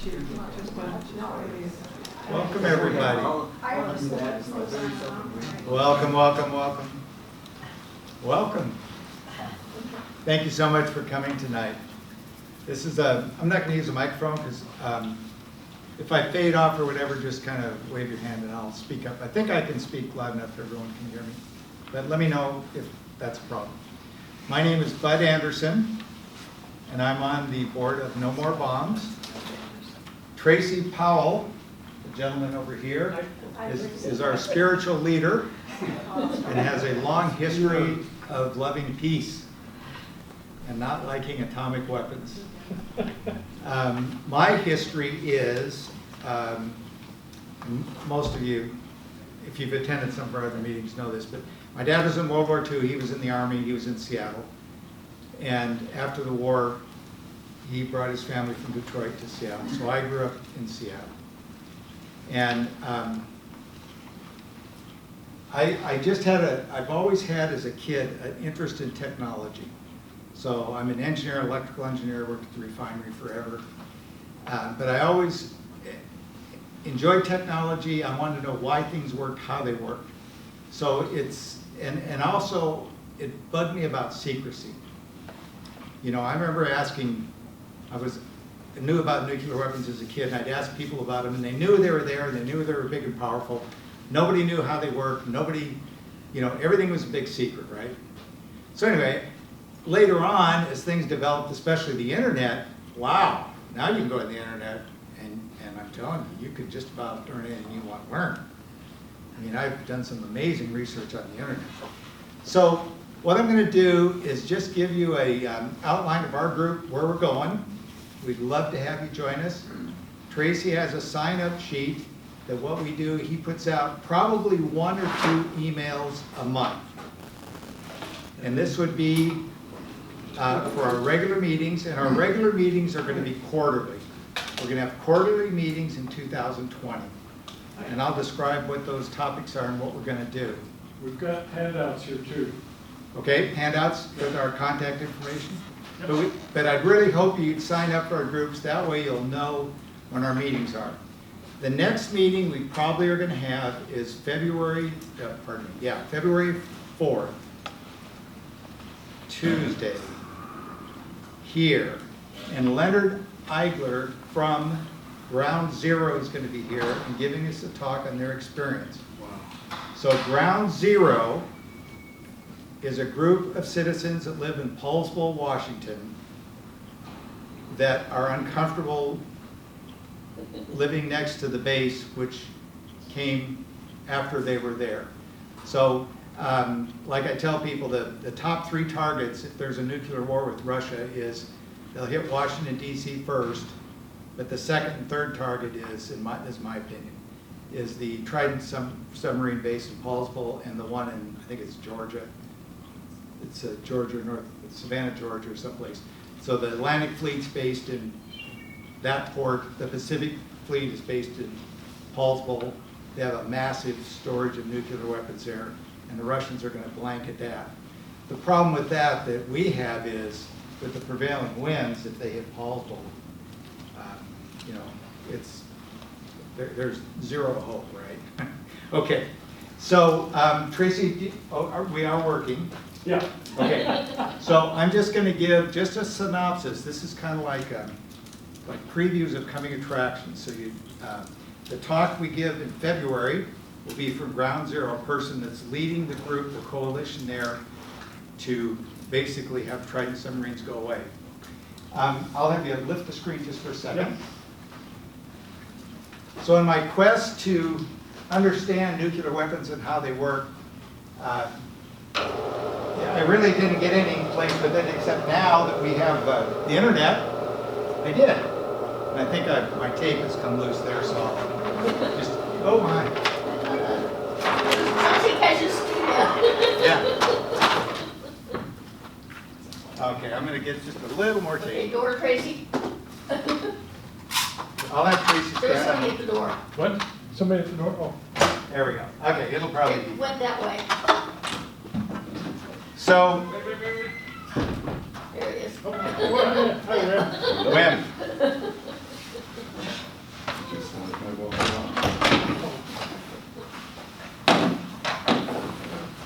Welcome, everybody. Welcome, welcome, welcome. Welcome. Thank you so much for coming tonight. This is I'm not going to use a microphone because if I fade off or whatever, just kind of wave your hand and I'll speak up. I think I can speak loud enough that everyone can hear me. But let me know if that's a problem. My name is Bud Anderson, and I'm on the board of No More Bombs. Tracy Powell, the gentleman over here, is our spiritual leader and has a long history of loving peace and not liking atomic weapons. My history is, most of you, if you've attended some of our other meetings, know this, but my dad was in World War II. He was in the Army. He was in Seattle. And after the war, he brought his family from Detroit to Seattle. So I grew up in Seattle. And I've always had as a kid an interest in technology. So I'm an engineer, electrical engineer, worked at the refinery forever. But I always enjoyed technology. I wanted to know why things worked, how they worked. So and also it bugged me about secrecy. You know, I remember asking, I knew about nuclear weapons as a kid, and I'd ask people about them, and they knew they were there, and they knew they were big and powerful. Nobody knew how they worked. Nobody, everything was a big secret, right? So anyway, later on, as things developed, especially the internet, wow, now you can go to the internet, and I'm telling you, you could just about learn anything you want to learn. I mean, I've done some amazing research on the internet. So what I'm going to do is just give you an outline of our group, where we're going. We'd love to have you join us. Tracy has a sign-up sheet that what we do, he puts out probably 1 or 2 emails a month. And this would be for our regular meetings, and our regular meetings are going to be quarterly. We're going to have quarterly meetings in 2020. And I'll describe what those topics are and what we're going to do. We've got handouts here too. Okay, handouts with our contact information. But I'd really hope you'd sign up for our groups. That way you'll know when our meetings are. The next meeting we probably are going to have is February 4th, Tuesday, here. And Leonard Eigler from Ground Zero is going to be here and giving us a talk on their experience. Wow. So Ground Zero is a group of citizens that live in Paulsville, Washington, that are uncomfortable living next to the base, which came after they were there. So, like I tell people, the top 3 targets, if there's a nuclear war with Russia, is they'll hit Washington, D.C. first, but the second and third target is my opinion, is the Trident submarine base in Paulsville and the one in, I think it's Georgia. It's Georgia, North Savannah, Georgia, or someplace. So the Atlantic Fleet's based in that port. The Pacific Fleet is based in Paulsville. They have a massive storage of nuclear weapons there, and the Russians are going to blanket that. The problem with that we have is, with the prevailing winds, if they hit Paulsville, there's zero hope, right? Okay, so Tracy, we are working. Yeah. Okay, so I'm just going to give just a synopsis. This is kind of like previews of coming attractions. So the talk we give in February will be from Ground Zero, a person that's leading the group, the coalition there, to basically have Trident submarines go away. I'll have you lift the screen just for a second. Yeah. So in my quest to understand nuclear weapons and how they work, I really didn't get any place with it, except now that we have the internet, I did. And I think my tape has come loose there, so I'll just, oh my. I think I just, yeah. Okay, I'm going to get just a little more okay, tape. door, Tracy. I'll have Tracy There's stand somebody up. at the door. What? Somebody at the door? Oh. There we go. Okay, it'll probably It be. went that way. So, There it is. Oh, hi there. when?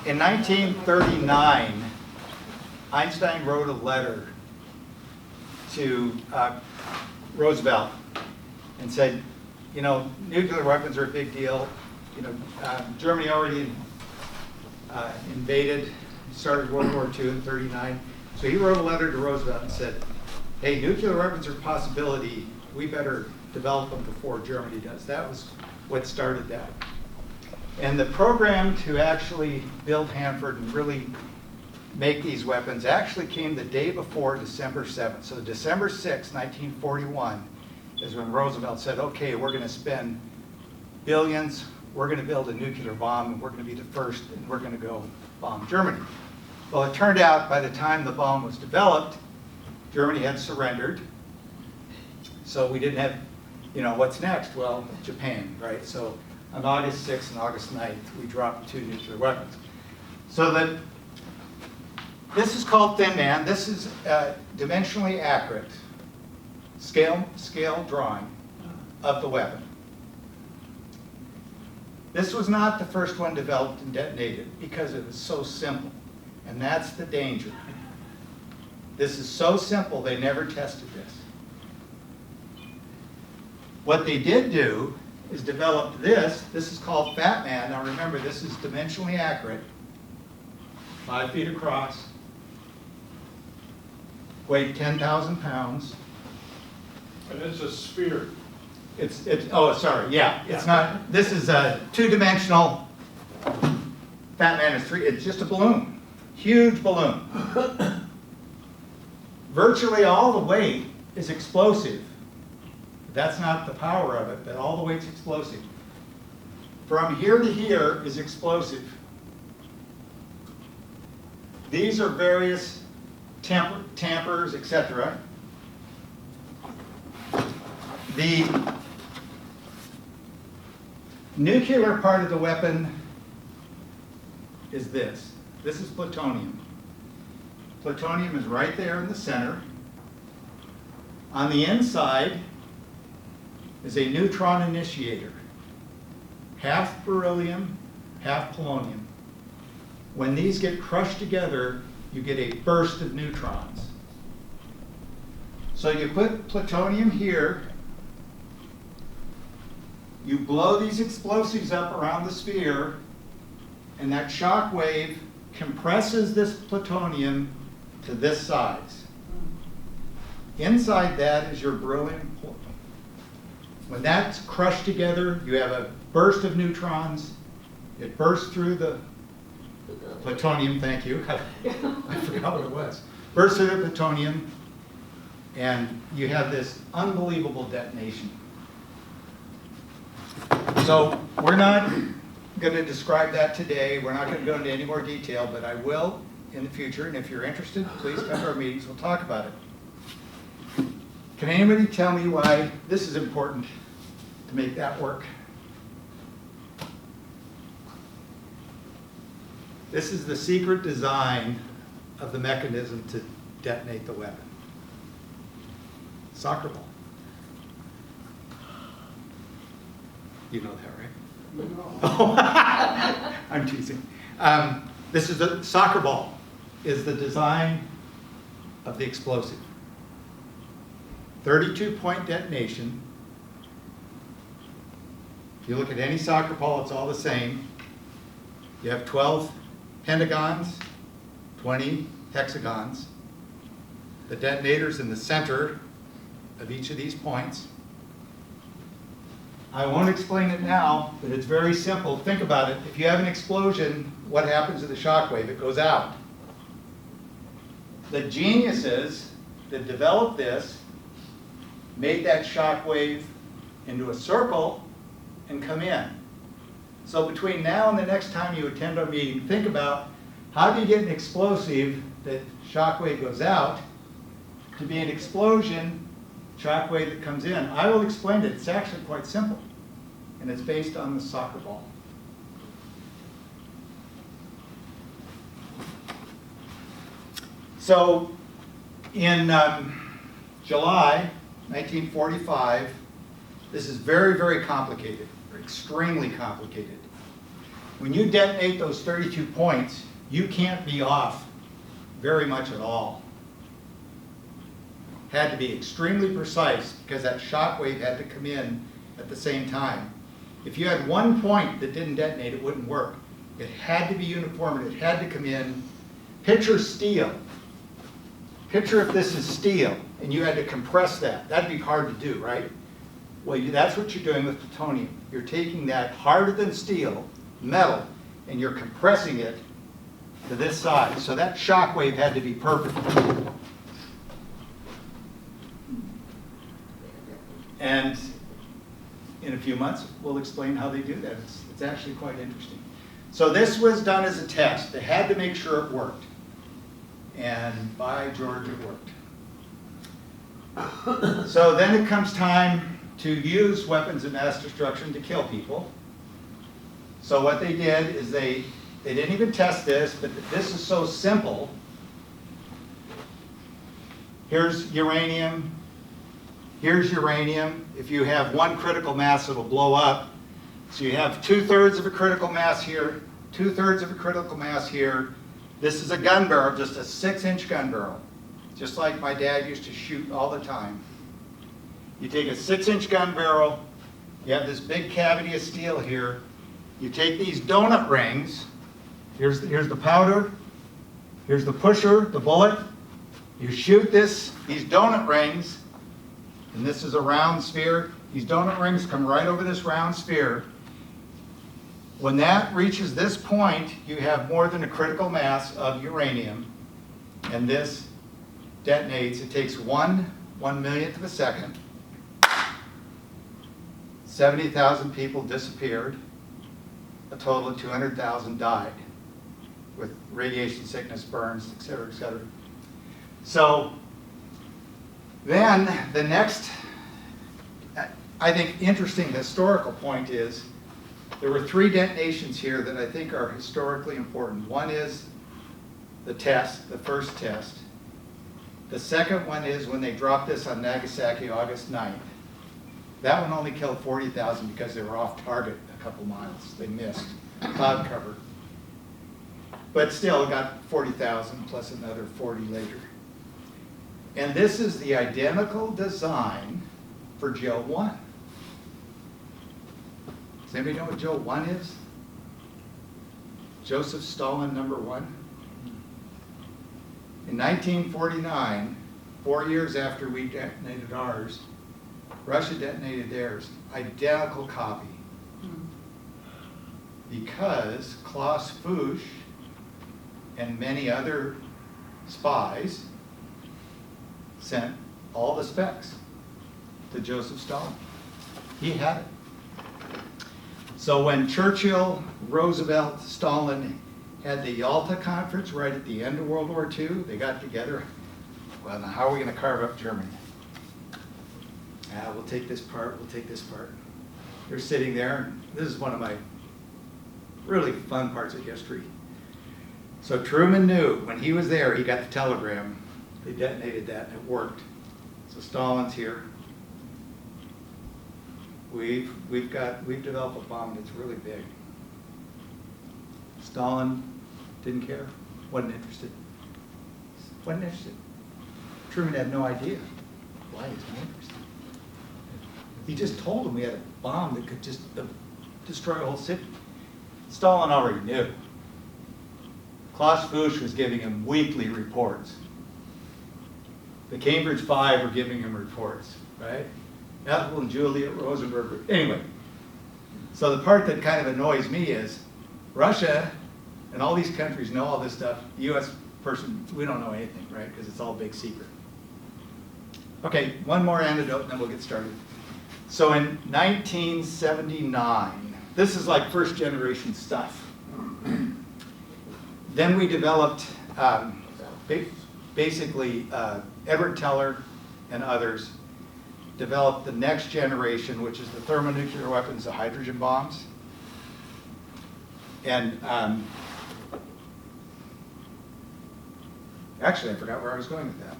In 1939, Einstein wrote a letter to Roosevelt and said, you know, nuclear weapons are a big deal. You know, Germany already invaded, started World War II in 39. So he wrote a letter to Roosevelt and said, hey, nuclear weapons are a possibility. We better develop them before Germany does. That was what started that. And the program to actually build Hanford and really make these weapons actually came the day before December 7th. So December 6, 1941 is when Roosevelt said, okay, we're going to spend billions, we're going to build a nuclear bomb, and we're going to be the first, and we're going to go bomb Germany. Well, it turned out by the time the bomb was developed, Germany had surrendered. So we didn't have, you know, what's next? Well, Japan, right? So on August 6th and August 9th, we dropped 2 nuclear weapons. So that this is called Thin Man. This is dimensionally accurate scale drawing of the weapon. This was not the first one developed and detonated because it was so simple. And that's the danger. This is so simple, they never tested this. What they did do is develop this. This is called Fat Man. Now remember, this is dimensionally accurate. 5 feet across. Weighed 10,000 pounds. And it's a sphere. Oh, sorry, yeah. It's not, this is a 2-dimensional. Fat Man is 3, it's just a balloon. Huge balloon. Virtually all the weight is explosive. That's not the power of it, but all the weight's explosive. From here to here is explosive. These are various tampers, etc. The nuclear part of the weapon is this. This is plutonium. Plutonium is right there in the center. On the inside is a neutron initiator. Half beryllium, half polonium. When these get crushed together, you get a burst of neutrons. So you put plutonium here, you blow these explosives up around the sphere, and that shock wave compresses this plutonium to this size. Inside that is your beryllium. When that's crushed together, you have a burst of neutrons. It bursts through the plutonium, thank you. I forgot what it was. Bursts through the plutonium, and you have this unbelievable detonation. So we're not going to describe that today. We're not going to go into any more detail, but I will in the future. And if you're interested, please come to our meetings. We'll talk about it. Can anybody tell me why this is important to make that work? This is the secret design of the mechanism to detonate the weapon. Soccer ball. You know that, right? No. Oh, I'm teasing. This is the soccer ball, is the design of the explosive. 32-point detonation. If you look at any soccer ball, it's all the same. You have 12 pentagons, 20 hexagons. The detonator's in the center of each of these points. I won't explain it now, but it's very simple. Think about it. If you have an explosion, what happens to the shock wave? It goes out. The geniuses that developed this made that shock wave into a circle and come in. So between now and the next time you attend our meeting, think about how do you get an explosive that shock wave goes out to be an explosion shock wave that comes in. I will explain it. It's actually quite simple. And it's based on the soccer ball. So in July 1945, this is very, very complicated, extremely complicated. when you detonate those 32 points, you can't be off very much at all. Had to be extremely precise because that shock wave had to come in at the same time. If you had one point that didn't detonate, it wouldn't work. It had to be uniform and it had to come in. Picture steel. Picture if this is steel and you had to compress that. That'd be hard to do, right? Well, that's what you're doing with plutonium. You're taking that harder than steel, metal, and you're compressing it to this size. So that shock wave had to be perfect. And in a few months, we'll explain how they do that. It's actually quite interesting. So this was done as a test. They had to make sure it worked. And by George, it worked. So then it comes time to use weapons of mass destruction to kill people. So what they did is they didn't even test this, but this is so simple. Here's uranium. Here's uranium. If you have one critical mass, it'll blow up. So you have 2/3 of a critical mass here, 2/3 of a critical mass here. This is a gun barrel, just a 6-inch gun barrel, just like my dad used to shoot all the time. You take a 6-inch gun barrel, you have this big cavity of steel here. You take these donut rings, here's the powder, here's the pusher, the bullet. You shoot these donut rings, and this is a round sphere. These donut rings come right over this round sphere. When that reaches this point, you have more than a critical mass of uranium, and this detonates. It takes 1/1,000,000th of a second. 70,000 people disappeared. A total of 200,000 died with radiation sickness, burns, et cetera, et cetera. So then the next, I think, interesting historical point is there were 3 detonations here that I think are historically important. One is the test, the first test. The second one is when they dropped this on Nagasaki, August 9th. That one only killed 40,000 because they were off target a couple miles. They missed cloud cover. But still, it got 40,000 plus another 40 later. And this is the identical design for Joe 1. Does anybody know what Joe 1 is? Joseph Stalin #1. In 1949, 4 years after we detonated ours, Russia detonated theirs, identical copy. Because Klaus Fuchs and many other spies sent all the specs to Joseph Stalin. He had it. So when Churchill, Roosevelt, Stalin had the Yalta Conference right at the end of World War II, they got together. Well, now how are we going to carve up Germany? We'll take this part, we'll take this part. They're sitting there. This is one of my really fun parts of history. So Truman knew when he was there, he got the telegram. They detonated that and it worked. So Stalin's here. We've developed a bomb that's really big. Stalin didn't care, wasn't interested. Truman had no idea why he was not interested. He just told him we had a bomb that could just destroy a whole city. Stalin already knew. Klaus Fuchs was giving him weekly reports. The Cambridge Five were giving him reports, right? Ethel and Juliet Rosenberg. Anyway, so the part that kind of annoys me is Russia and all these countries know all this stuff. The U.S. person, we don't know anything, right? Because it's all big secret. Okay, one more anecdote and then we'll get started. So in 1979, this is like first generation stuff. Then we developed, basically, Edward Teller and others developed the next generation, which is the thermonuclear weapons, the hydrogen bombs. And actually, I forgot where I was going with that.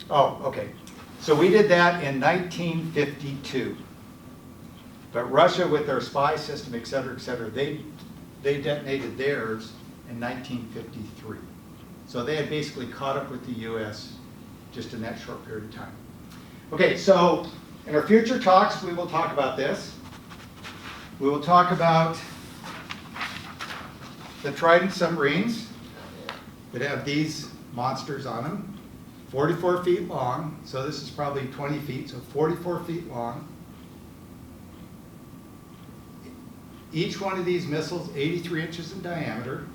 Oh, okay. So we did that in 1952. But Russia, with their spy system, et cetera, they detonated theirs in 1953. So they had basically caught up with the US just in that short period of time. Okay, so in our future talks, we will talk about this. We will talk about the Trident submarines that have these monsters on them, 44 feet long. So this is probably 20 feet, so 44 feet long. Each one of these missiles, 83 inches in diameter.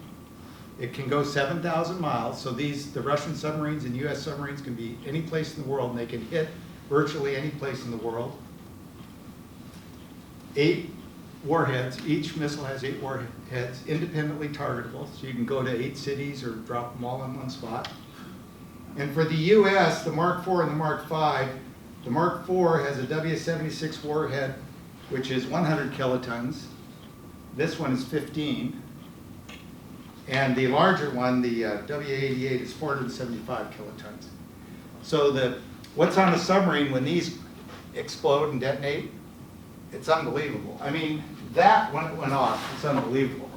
It can go 7,000 miles. So the Russian submarines and US submarines can be any place in the world, and they can hit virtually any place in the world. 8 warheads. Each missile has 8 warheads, independently targetable. So you can go to 8 cities or drop them all in one spot. And for the US, the Mark IV and the Mark V, the Mark IV has a W-76 warhead, which is 100 kilotons. This one is 15. And the larger one, the W-88, is 475 kilotons. So what's on a submarine when these explode and detonate, it's unbelievable. I mean, that, when it went off, it's unbelievable.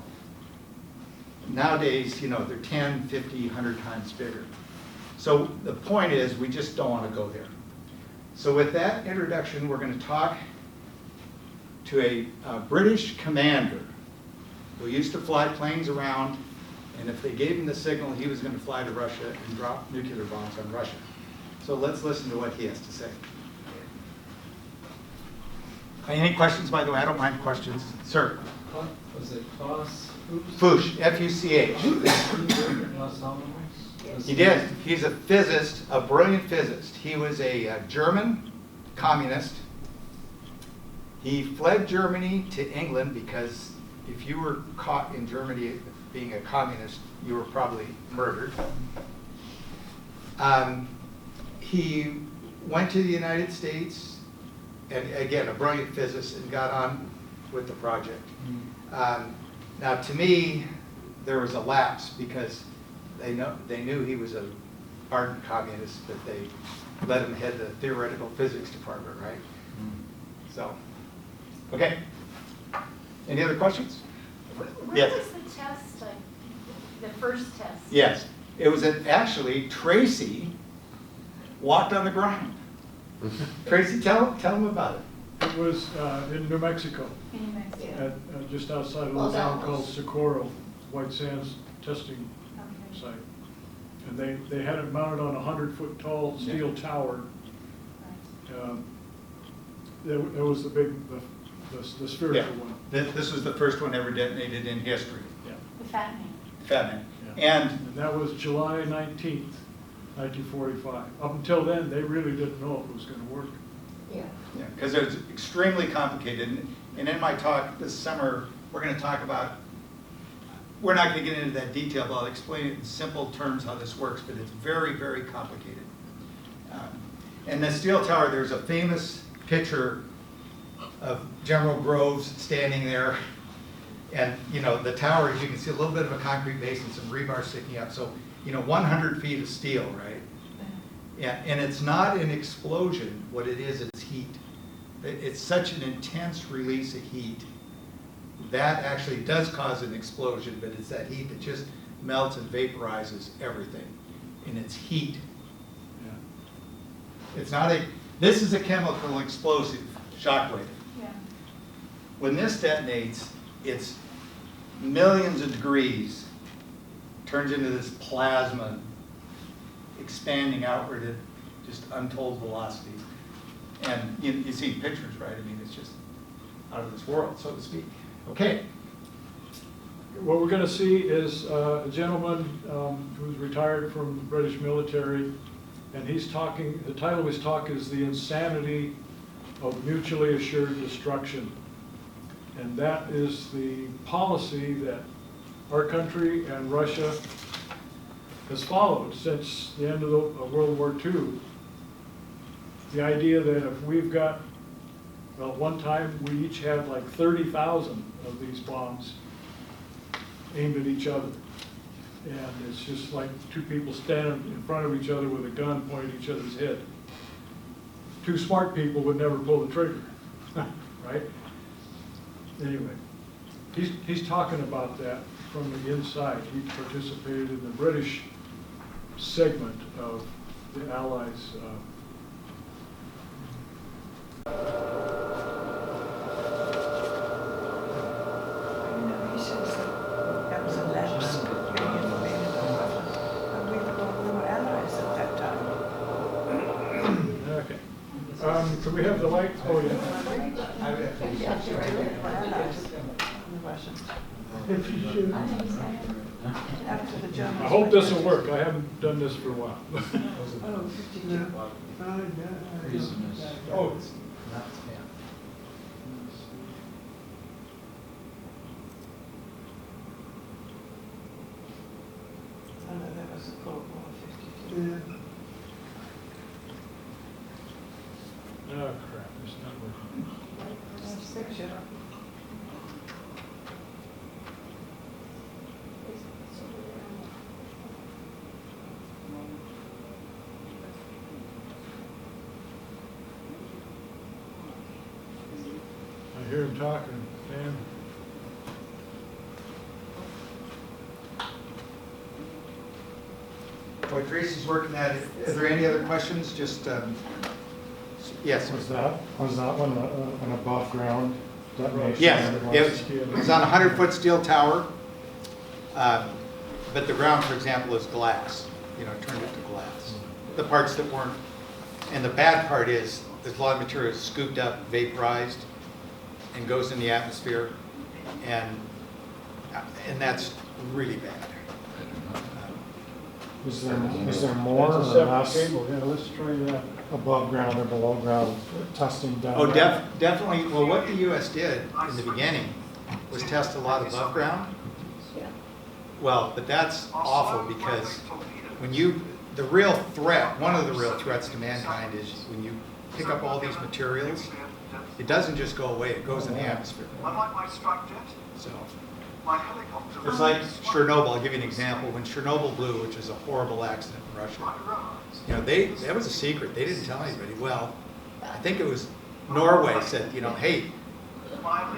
Nowadays, you know, they're 10, 50, 100 times bigger. So the point is, we just don't want to go there. So with that introduction, we're going to talk to a British commander who used to fly planes around, and if they gave him the signal, he was going to fly to Russia and drop nuclear bombs on Russia. So let's listen to what he has to say. Any questions, by the way? I don't mind questions. Sir? Was it Klaus? Fuchs, F-U-C-H. He did. He's a physicist, a brilliant physicist. He was a German communist. He fled Germany to England because if you were caught in Germany being a communist, you were probably murdered. He went to the United States, and again, a brilliant physicist, and got on with the project. Now, to me, there was a lapse because they knew he was a ardent communist, that they let him head the theoretical physics department, right? So, okay. Any other questions? Where Yes. was the test, like, the first test? Yes, it was actually Tracy walked on the ground. Tracy, tell him about it. It was in New Mexico, In New Mexico? just outside of a Well, little town that called was- Socorro, White Sands testing Okay. site. And they had it mounted on a 100-foot tall steel tower. Right. There was the big, the spherical one. This was the first one ever detonated in history. Yeah. The fattening. Fatman. Yeah. And And that was July 19th, 1945. Up until then, they really didn't know if it was going to work. Yeah. because it's extremely complicated. And in my talk this summer, we're going to talk about, we're not going to get into that detail, but I'll explain it in simple terms how this works, but it's very, very complicated. And the steel tower, there's a famous picture of General Groves standing there. And, you know, the tower, as you can see, a little bit of a concrete base and some rebar sticking up. So, you know, 100 feet of steel, right? Yeah, and it's not an explosion. What it is, it's heat. It's such an intense release of heat that actually does cause an explosion, but it's that heat that just melts and vaporizes everything. And it's heat. Yeah. It's not this is a chemical explosive, shockwave. Yeah. When this detonates, it's millions of degrees, turns into this plasma, expanding outward at just untold velocities. And you see pictures, right? I mean, it's just out of this world, so to speak. Okay. What we're going to see is a gentleman who's retired from the British military, and he's talking, the title of his talk is The Insanity of Mutually Assured Destruction. And that is the policy that our country and Russia has followed since the end of World War II. The idea that if we've got, well, at one time we each had like 30,000 of these bombs aimed at each other. And it's just like two people standing in front of each other with a gun pointing at each other's head. Two smart people would never pull the trigger, right? Anyway, he's talking about that from the inside. He participated in the British segment of the Allies. He says that was a lapse being information of Russians. And we were allies at that time. Okay. Can we have the light? Oh, yeah. We were allies of the Russians. After the Germans. I hope this will work. I haven't done this for a while. Oh, 52. Reasonless. Oh, Not, yeah. Oh no, that was the Cold War, 52. oh crap, it's not working. Nice picture. I hear him talking, Dan. While Tracy's working at it, is there any other questions? Just, yes. Was that one an above ground detonation? Yes, it was on a 100-foot steel tower, but the ground, for example, is glass, turned into glass. The parts that weren't, and the bad part is, there's a lot of material scooped up, vaporized, and goes in the atmosphere, and that's really bad. Is there more That's a or separate less cable, yeah, let's try that. above ground or below ground testing done? Oh, definitely, well, what the US did in the beginning was test a lot above ground. Well, but that's awful because when the real threat, one of the real threats to mankind is when you pick up all these materials, it doesn't just go away, it goes in the atmosphere. So, it's like Chernobyl. I'll give you an example. When Chernobyl blew, which is a horrible accident in Russia, that was a secret. They didn't tell anybody. Well, I think it was Norway said, hey,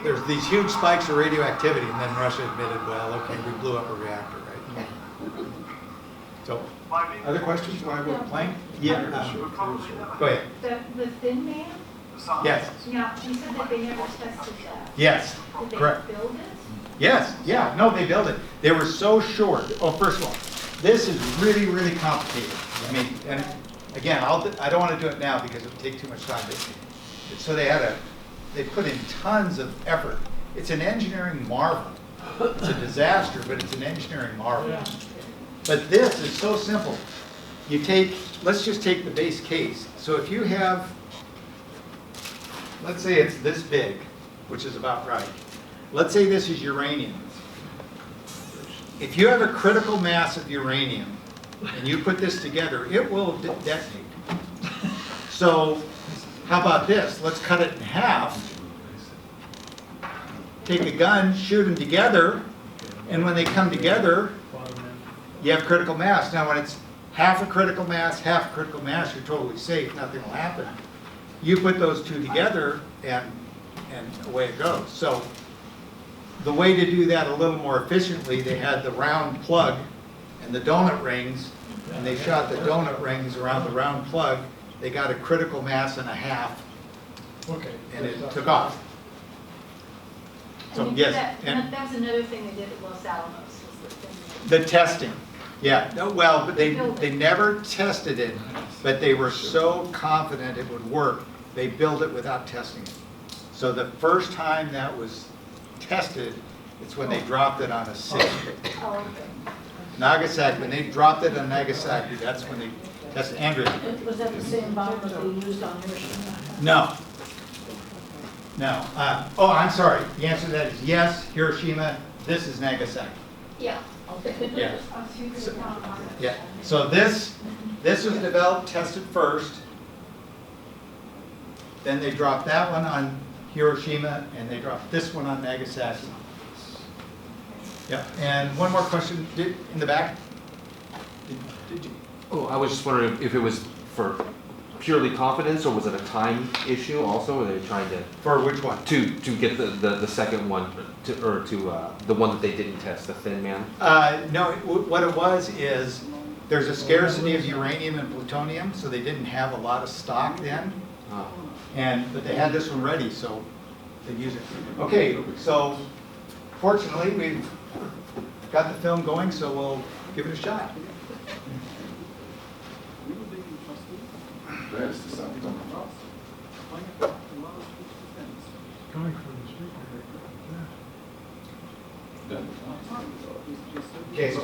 there's these huge spikes of radioactivity, and then Russia admitted, well, okay, we blew up a reactor, right? So, other questions while we're playing? Yeah. Go ahead. The Thin Man? Yes. Now, you said that they never tested that. Yes. Did they Correct. build it? Yes, yeah, no, they built it. They were so short. Oh, first of all, this is really, really complicated. I mean, and again, I don't want to do it now because it would take too much time. So they put in tons of effort. It's an engineering marvel. It's a disaster, but it's an engineering marvel. Yeah. But this is so simple. Let's just take the base case. So if you have, let's say it's this big, which is about right. Let's say this is uranium. If you have a critical mass of uranium and you put this together, it will detonate. So how about this? Let's cut it in half. Take a gun, shoot them together, and when they come together, you have critical mass. Now when it's half a critical mass, you're totally safe, nothing will happen. You put those two together and away it goes. So the way to do that a little more efficiently, they had the round plug and the donut rings, and they shot the donut rings around the round plug. They got a critical mass and a half, Okay. and it took off. So And yes, that was another thing they did at Los Alamos, was the Thin Man. the testing. Yeah, no, well, but they never tested it, but they were so confident it would work, they built it without testing it. So the first time that was tested, it's when they dropped it on a city. Oh, okay. Nagasaki, when they dropped it on Nagasaki, that's when they tested. Andrew? Was that the same bomb that they used on Hiroshima? No. No. Oh, I'm sorry. The answer to that is yes, Hiroshima, this is Nagasaki. Yeah. Yeah. Oh, so you could count on it. Yeah. So this was developed, tested first. Then they dropped that one on Hiroshima, and they dropped this one on Nagasaki. Yeah, and one more question, in the back? Did you? Oh, I was just wondering if it was for purely confidence, or was it a time issue also? Were they trying For which one? to get the second one to the one that they didn't test, the Thin Man? No, what it was is, there's a scarcity of uranium and plutonium, so they didn't have a lot of stock then. But they had this one ready, so they use it. Okay, so fortunately, we've got the film going, so we'll give it a shot. Coming from the speaker. Okay, so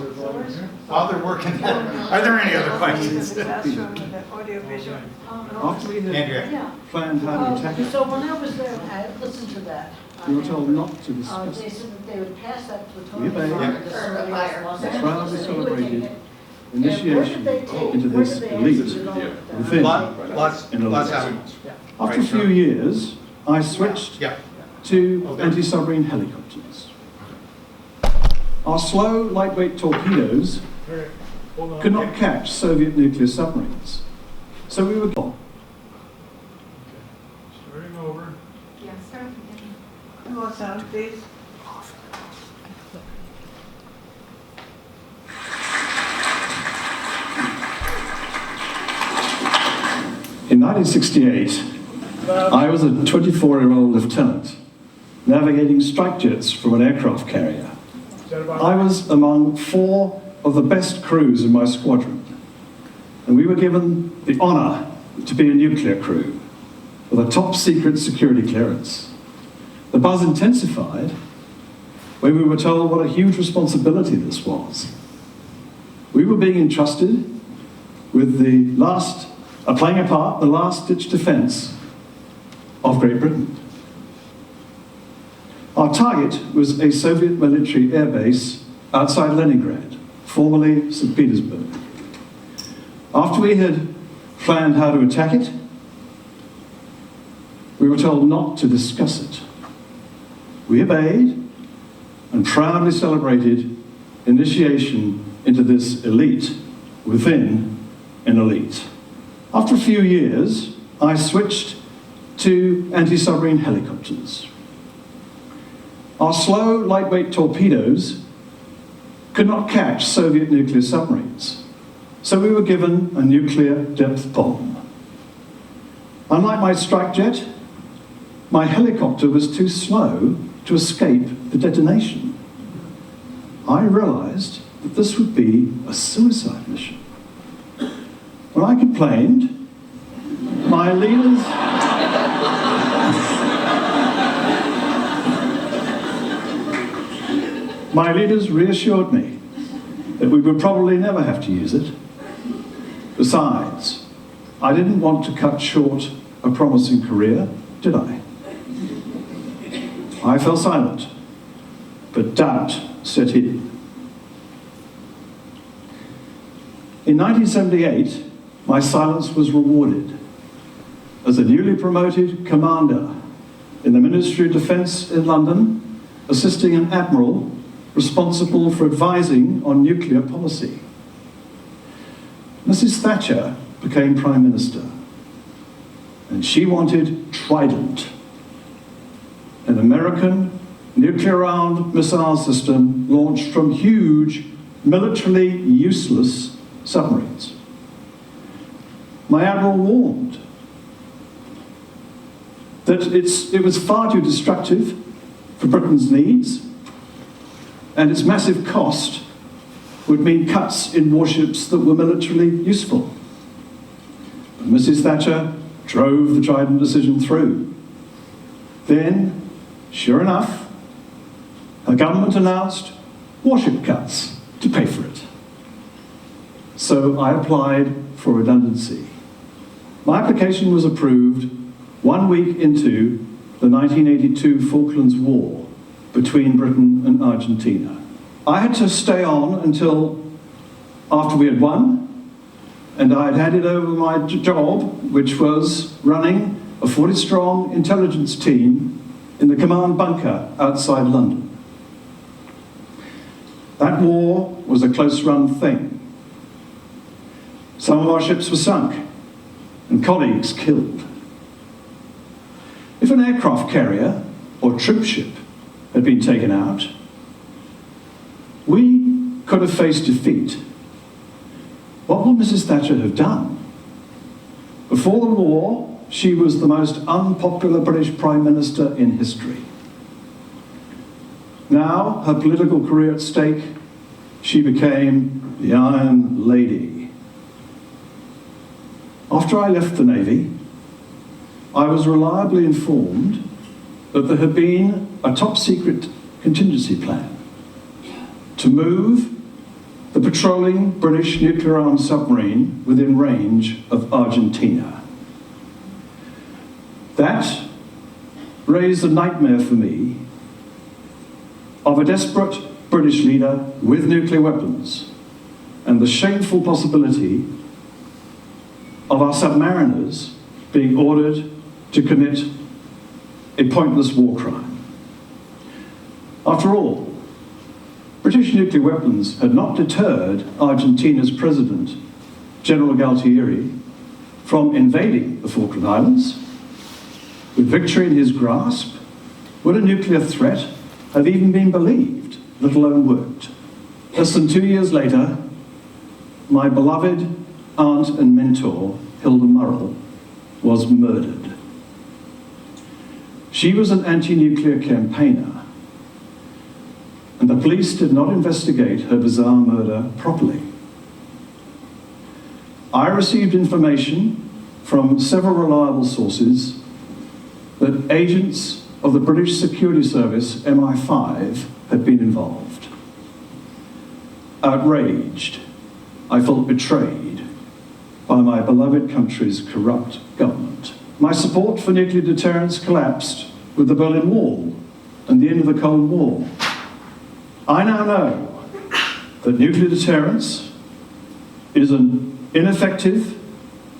while they're working, are there any other questions? The classroom and the audio visual. After we had Andrea? Yeah. planned how to attack it, So when I was there, and I listened to that. we were told not to They discuss it. said that they would pass that plutonium. Yeah. bomb to somebody else in Los Angeles, Proudly and they would celebrated take it. And where initiation did they take- into where this did they elite actually develop that? within Los in a Los list. Alamos. After a few years, I switched Yeah. to anti-submarine helicopters. Our slow, lightweight torpedoes All right, hold on. could not catch Soviet nuclear submarines. So we were gone. Starting over. Yeah, start from the beginning. More sound, please. In 1968, I was a 24-year-old lieutenant navigating strike jets from an aircraft carrier. Is that about? I was among 4 of the best crews in my squadron, and we were given the honor to be a nuclear crew with a top secret security clearance. The buzz intensified when we were told what a huge responsibility this was. We were being entrusted with playing a part, the last-ditch defense of Great Britain. Our target was a Soviet military airbase outside Leningrad, formerly St. Petersburg. After we had planned how to attack it, we were told not to discuss it. We obeyed and proudly celebrated initiation into this elite within an elite. After a few years, I switched to anti-submarine helicopters. Our slow, lightweight torpedoes could not catch Soviet nuclear submarines, so we were given a nuclear depth bomb. Unlike my strike jet, my helicopter was too slow to escape the detonation. I realized that this would be a suicide mission. When I complained, my leaders reassured me that we would probably never have to use it. Besides, I didn't want to cut short a promising career, did I? I fell silent, but doubt set in. In 1978, my silence was rewarded as a newly promoted commander in the Ministry of Defence in London, assisting an admiral responsible for advising on nuclear policy. Mrs. Thatcher became Prime Minister, and she wanted Trident, an American nuclear-armed missile system launched from huge, militarily useless submarines. My admiral warned that it was far too destructive for Britain's needs, and its massive cost would mean cuts in warships that were militarily useful. But Mrs. Thatcher drove the Trident decision through. Then, sure enough, her government announced warship cuts to pay for it. So I applied for redundancy. My application was approved 1 week into the 1982 Falklands War between Britain and Argentina. I had to stay on until after we had won, and I had handed over my job, which was running a 40-strong intelligence team in the command bunker outside London. That war was a close-run thing. Some of our ships were sunk, and colleagues killed. If an aircraft carrier or troop ship had been taken out, we could have faced defeat. What would Mrs. Thatcher have done? Before the war, she was the most unpopular British Prime Minister in history. Now, her political career at stake, she became the Iron Lady. After I left the Navy, I was reliably informed that there had been a top-secret contingency plan to move the patrolling British nuclear-armed submarine within range of Argentina. That raised a nightmare for me of a desperate British leader with nuclear weapons and the shameful possibility of our submariners being ordered to commit a pointless war crime. After all, British nuclear weapons had not deterred Argentina's president, General Galtieri, from invading the Falkland Islands. With victory in his grasp, would a nuclear threat have even been believed, let alone worked? Less than 2 years later, my beloved aunt and mentor, Hilda Murrell, was murdered. She was an anti-nuclear campaigner, and the police did not investigate her bizarre murder properly. I received information from several reliable sources that agents of the British Security Service, MI5, had been involved. Outraged, I felt betrayed by my beloved country's corrupt government. My support for nuclear deterrence collapsed with the Berlin Wall and the end of the Cold War. I now know that nuclear deterrence is an ineffective,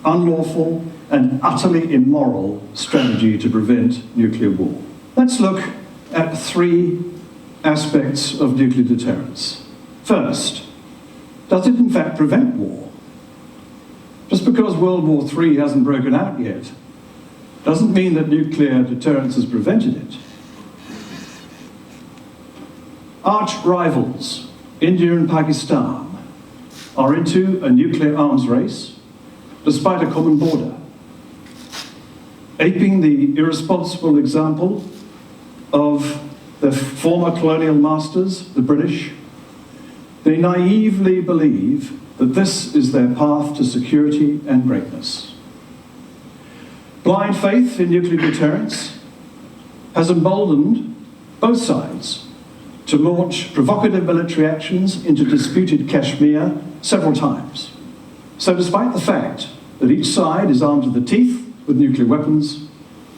unlawful, and utterly immoral strategy to prevent nuclear war. Let's look at 3 aspects of nuclear deterrence. First, does it in fact prevent war? Just because World War III hasn't broken out yet, doesn't mean that nuclear deterrence has prevented it. Arch rivals, India and Pakistan, are into a nuclear arms race despite a common border. Aping the irresponsible example of their former colonial masters, the British, they naively believe that this is their path to security and greatness. Blind faith in nuclear deterrence has emboldened both sides to launch provocative military actions into disputed Kashmir several times. So despite the fact that each side is armed to the teeth with nuclear weapons,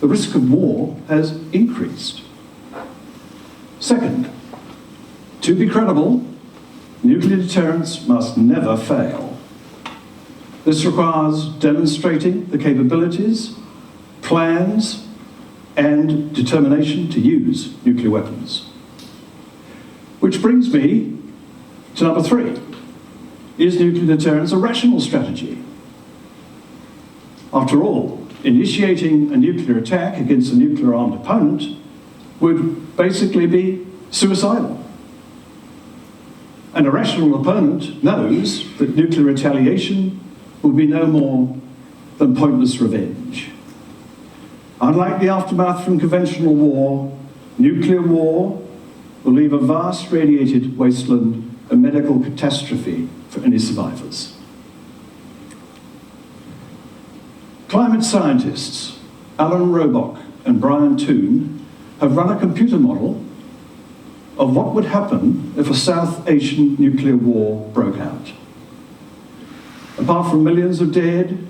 the risk of war has increased. Second, to be credible, nuclear deterrence must never fail. This requires demonstrating the capabilities, plans, and determination to use nuclear weapons. Which brings me to number 3. Is nuclear deterrence a rational strategy? After all, initiating a nuclear attack against a nuclear-armed opponent would basically be suicidal. And a rational opponent knows that nuclear retaliation will be no more than pointless revenge. Unlike the aftermath from conventional war, nuclear war will leave a vast radiated wasteland, a medical catastrophe for any survivors. Climate scientists Alan Robock and Brian Toon have run a computer model of what would happen if a South Asian nuclear war broke out. Apart from millions of dead,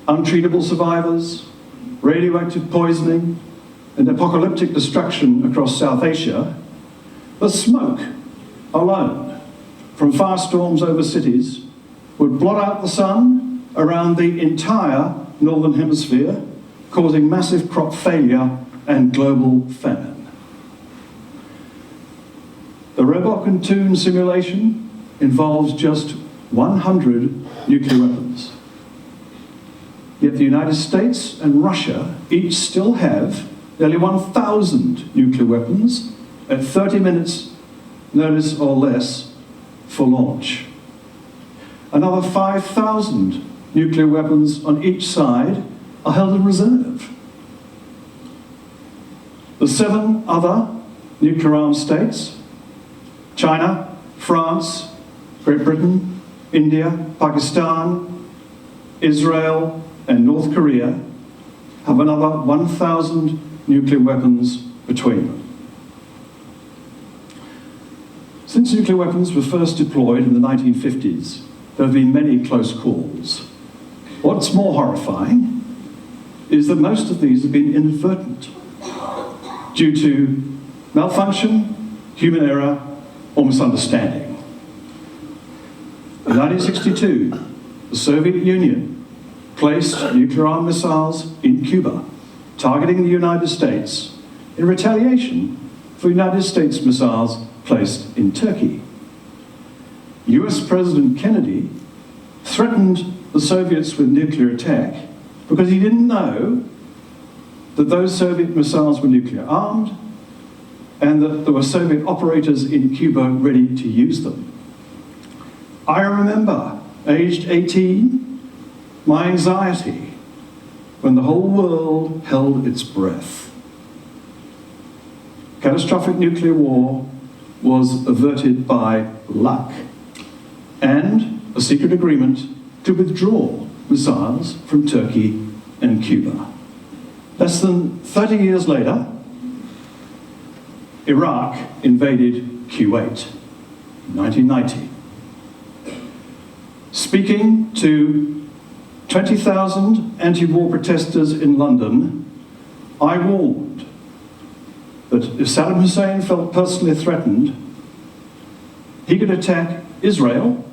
untreatable survivors, radioactive poisoning, and apocalyptic destruction across South Asia, the smoke alone from firestorms over cities would blot out the sun around the entire Northern Hemisphere, causing massive crop failure and global famine. The Robock and Toon simulation involves just 100 nuclear weapons. Yet the United States and Russia each still have nearly 1,000 nuclear weapons at 30 minutes notice or less for launch. Another 5,000 nuclear weapons on each side are held in reserve. The 7 other nuclear-armed states, China, France, Great Britain, India, Pakistan, Israel, and North Korea, have another 1,000 nuclear weapons between them. Since nuclear weapons were first deployed in the 1950s, there have been many close calls. What's more horrifying is that most of these have been inadvertent due to malfunction, human error, or misunderstanding. In 1962, the Soviet Union placed nuclear-armed missiles in Cuba, targeting the United States in retaliation for United States missiles placed in Turkey. US President Kennedy threatened the Soviets with nuclear attack because he didn't know that those Soviet missiles were nuclear armed and that there were Soviet operators in Cuba ready to use them. I remember, aged 18, my anxiety when the whole world held its breath. Catastrophic nuclear war was averted by luck and a secret agreement to withdraw missiles from Turkey and Cuba. Less than 30 years later, Iraq invaded Kuwait in 1990. Speaking to 20,000 anti-war protesters in London, I warned that if Saddam Hussein felt personally threatened, he could attack Israel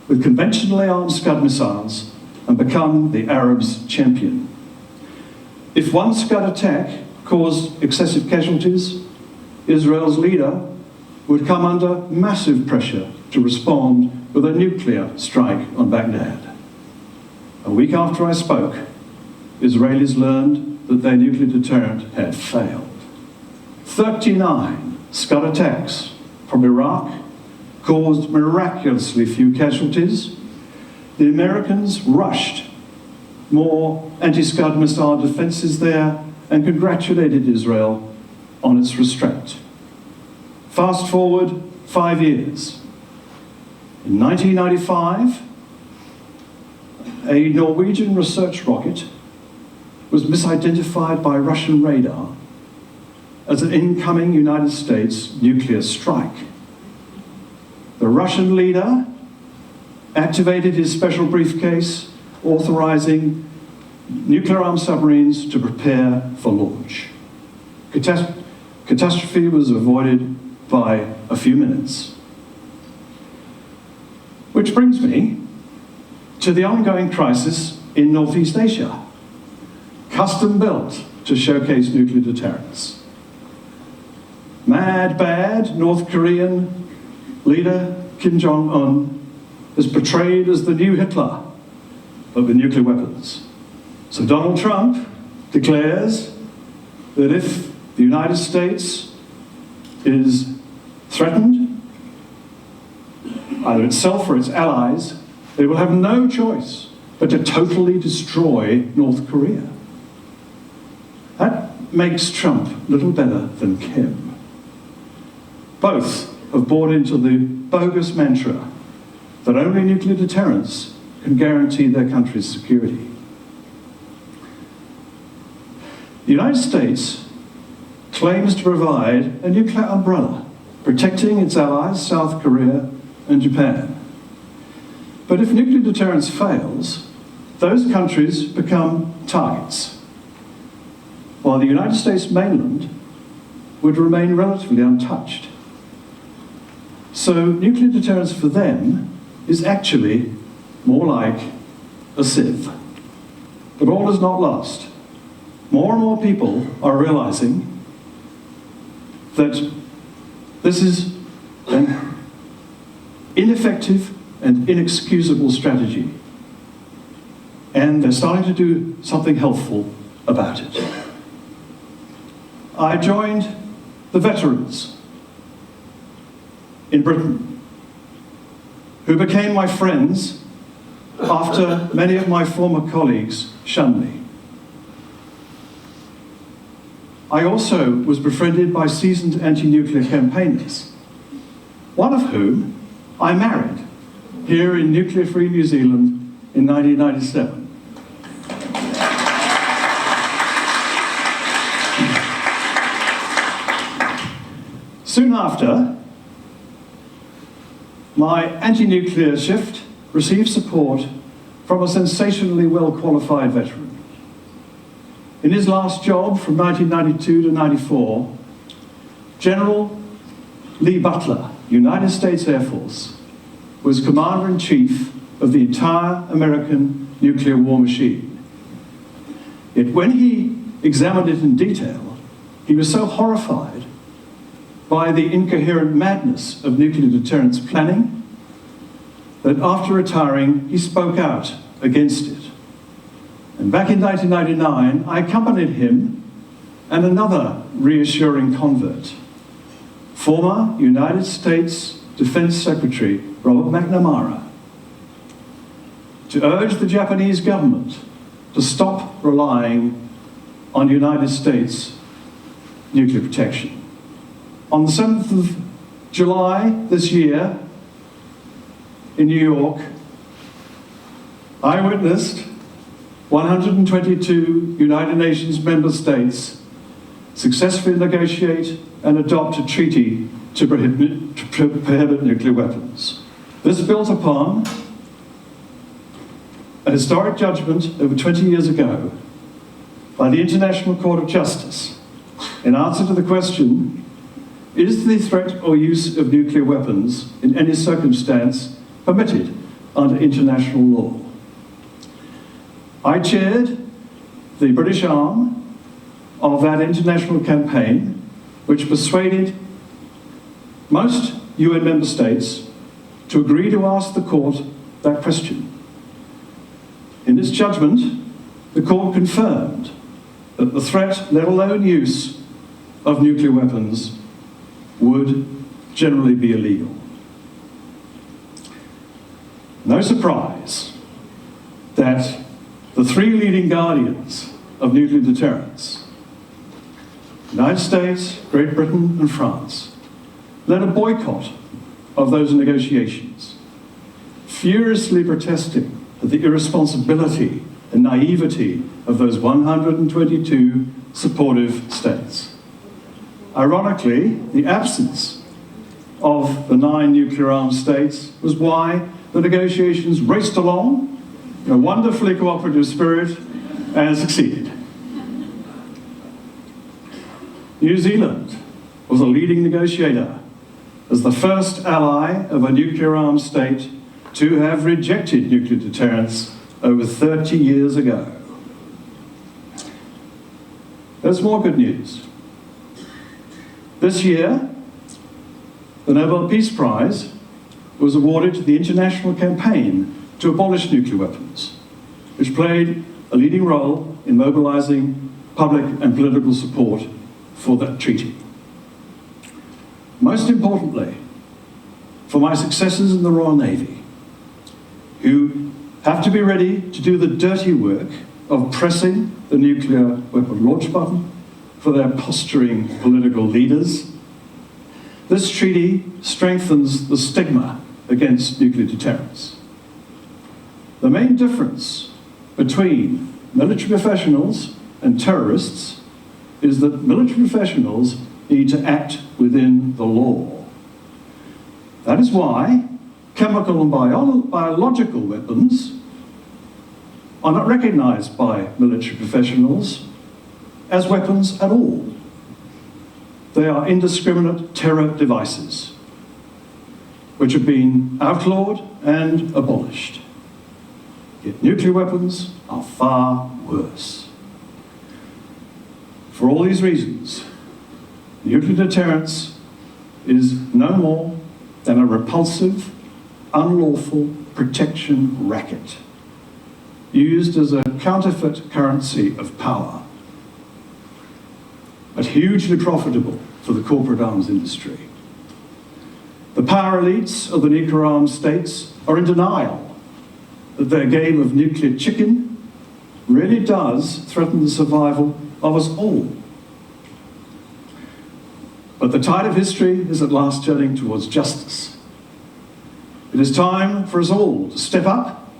with conventionally armed Scud missiles and become the Arabs' champion. If one Scud attack caused excessive casualties, Israel's leader would come under massive pressure to respond with a nuclear strike on Baghdad. A week after I spoke, Israelis learned that their nuclear deterrent had failed. 39 Scud attacks from Iraq caused miraculously few casualties. The Americans rushed more anti-Scud missile defenses there and congratulated Israel on its restraint. Fast forward 5 years. In 1995, a Norwegian research rocket was misidentified by Russian radar as an incoming United States nuclear strike. The Russian leader activated his special briefcase authorizing nuclear-armed submarines to prepare for launch. Catastrophe was avoided by a few minutes. Which brings me to the ongoing crisis in Northeast Asia, custom built to showcase nuclear deterrence. Mad, bad North Korean leader Kim Jong-un is portrayed as the new Hitler, but with nuclear weapons. So Donald Trump declares that if the United States is threatened, either itself or its allies, they will have no choice but to totally destroy North Korea. That makes Trump little better than Kim. Both have bought into the bogus mantra that only nuclear deterrence can guarantee their country's security. The United States claims to provide a nuclear umbrella, protecting its allies, South Korea and Japan. But if nuclear deterrence fails, those countries become targets, while the United States mainland would remain relatively untouched. So nuclear deterrence for them is actually more like a sieve. But all is not lost. More and more people are realizing that this is an ineffective and inexcusable strategy. and they're starting to do something helpful about it. I joined the veterans in Britain, who became my friends after many of my former colleagues shunned me. I also was befriended by seasoned anti-nuclear campaigners, one of whom I married here in nuclear-free New Zealand in 1997. Soon after, my anti-nuclear shift received support from a sensationally well-qualified veteran. In his last job from 1992 to 94, General Lee Butler, United States Air Force, was Commander-in-Chief of the entire American nuclear war machine. Yet when he examined it in detail, he was so horrified by the incoherent madness of nuclear deterrence planning that after retiring, he spoke out against it. And back in 1999, I accompanied him and another reassuring convert, former United States Defense Secretary Robert McNamara, to urge the Japanese government to stop relying on United States nuclear protection. On the 7th of July this year, in New York, I witnessed 122 United Nations member states successfully negotiate and adopt a treaty to prohibit nuclear weapons. This built upon a historic judgment over 20 years ago by the International Court of Justice in answer to the question, is the threat or use of nuclear weapons in any circumstance permitted under international law? I chaired the British arm of that international campaign, which persuaded most UN member states to agree to ask the court that question. In its judgment, the court confirmed that the threat, let alone use, of nuclear weapons would generally be illegal. No surprise that the three leading guardians of nuclear deterrence, United States, Great Britain, and France, led a boycott of those negotiations, furiously protesting at the irresponsibility and naivety of those 122 supportive states. Ironically, the absence of the 9 nuclear-armed states was why the negotiations raced along in a wonderfully cooperative spirit and succeeded. New Zealand was a leading negotiator as the first ally of a nuclear-armed state to have rejected nuclear deterrence over 30 years ago. There's more good news. This year, the Nobel Peace Prize was awarded to the international campaign to abolish nuclear weapons, which played a leading role in mobilizing public and political support for that treaty. Most importantly, for my successors in the Royal Navy, who have to be ready to do the dirty work of pressing the nuclear weapon launch button for their posturing political leaders, this treaty strengthens the stigma against nuclear deterrence. The main difference between military professionals and terrorists is that military professionals need to act within the law. That is why chemical and biological weapons are not recognized by military professionals as weapons at all. They are indiscriminate terror devices, which have been outlawed and abolished. Yet nuclear weapons are far worse. For all these reasons, nuclear deterrence is no more than a repulsive, unlawful protection racket. used as a counterfeit currency of power, but hugely profitable for the corporate arms industry. The power elites of the nuclear arms states are in denial that their game of nuclear chicken really does threaten the survival of us all. But the tide of history is at last turning towards justice. It is time for us all to step up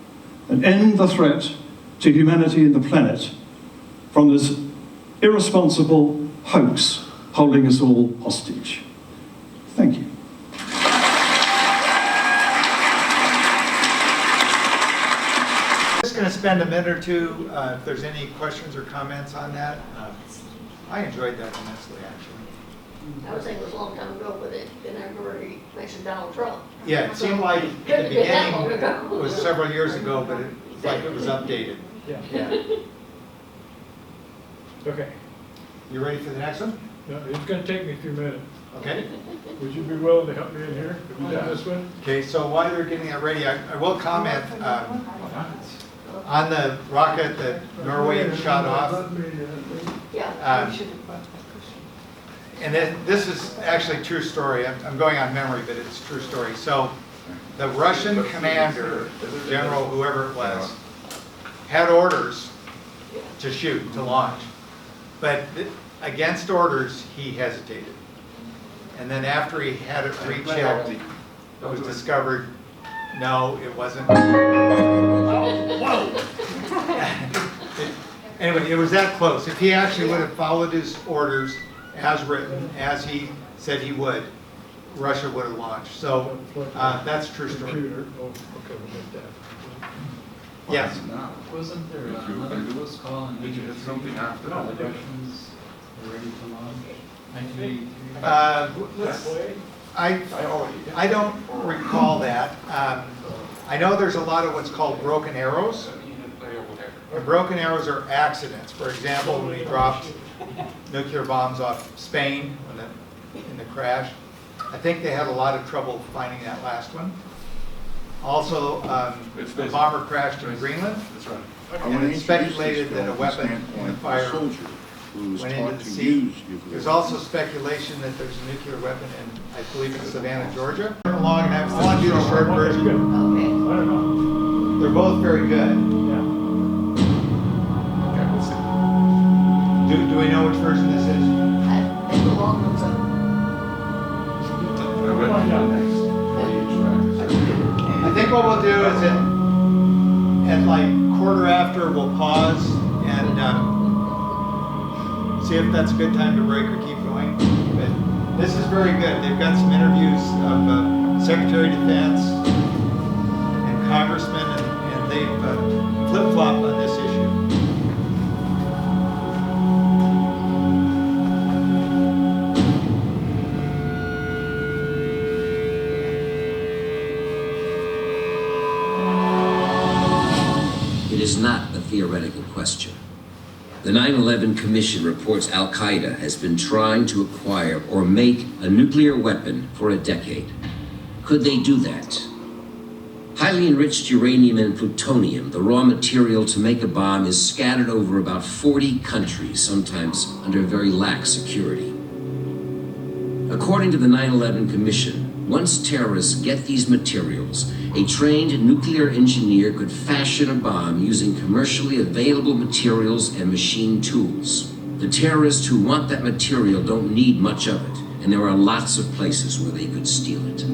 and end the threat to humanity and the planet from this irresponsible hoax holding us all hostage. Thank you. Just going to spend a minute or two, if there's any questions or comments on that. I enjoyed that immensely, actually. I was thinking it was a long time ago, but it, and I remember he mentioned Donald Trump. Yeah, it seemed like at the Couldn't be that long beginning ago. it was several years ago, but it was like it was updated. Yeah. Yeah. Okay. You ready for the next one? No, it's gonna take me a few minutes. Okay. Would you be willing to help me in here? Have you done this one? Okay, so while they're getting that ready, I will comment on the rocket that Norway shot off. Yeah. We should have brought that cushion. And then, this is actually a true story. I'm going on memory, but it's a true story. So the Russian commander, general, whoever it was, had orders to shoot, to launch. But against orders, he hesitated. And then after he had it re-checked, it was discovered, no, it wasn't. Whoa! Anyway, it was that close. If he actually would have followed his orders as written, as he said he would, Russia would have launched. So that's a true story. Computer. Oh, okay, we'll get that. Yes. Wasn't there another close call in Did you hit something after the that? Russians were ready to launch? 1983? I don't recall that. I know there's a lot of what's called broken arrows. And broken arrows are accidents. For example, when we dropped nuclear bombs off Spain in the crash, I think they had a lot of trouble finding that last one. Also, a bomber crashed in Greenland. That's right. And it's speculated that a weapon in the fire went into the sea. There's also speculation that there's a nuclear weapon in, I believe, in Savannah, Georgia. Along, and I want to do the short version. Okay. I don't know. They're both very good. Yeah. Do we know which version this is? I think the long one's up. Find out next. I think what we'll do is at like quarter after, we'll pause and see if that's a good time to break or keep going. But this is very good. They've got some interviews of Secretary of Defense and Congressmen, and they've flip-flopped on this issue. It is not a theoretical question. The 9/11 Commission reports Al-Qaeda has been trying to acquire or make a nuclear weapon for a decade. Could they do that? Highly enriched uranium and plutonium, the raw material to make a bomb, is scattered over about 40 countries, sometimes under very lax security. According to the 9/11 Commission, once terrorists get these materials, a trained nuclear engineer could fashion a bomb using commercially available materials and machine tools. The terrorists who want that material don't need much of it, and there are lots of places where they could steal it.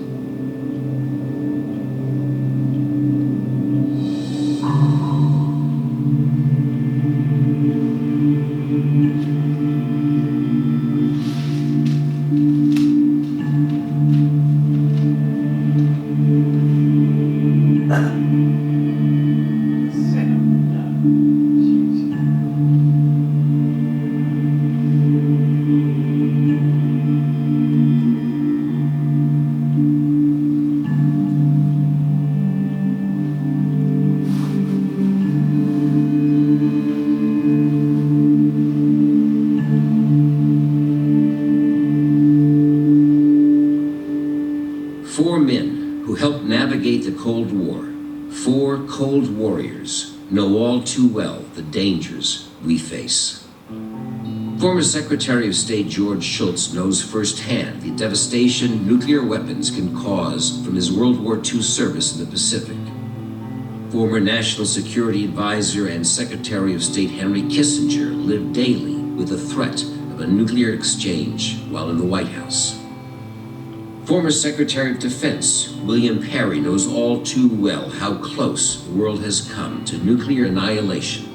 Four men who helped navigate the Cold War, four Cold Warriors know all too well the dangers we face. Former Secretary of State George Shultz knows firsthand the devastation nuclear weapons can cause from his World War II service in the Pacific. Former National Security Advisor and Secretary of State Henry Kissinger lived daily with the threat of a nuclear exchange while in the White House. Former Secretary of Defense William Perry knows all too well how close the world has come to nuclear annihilation.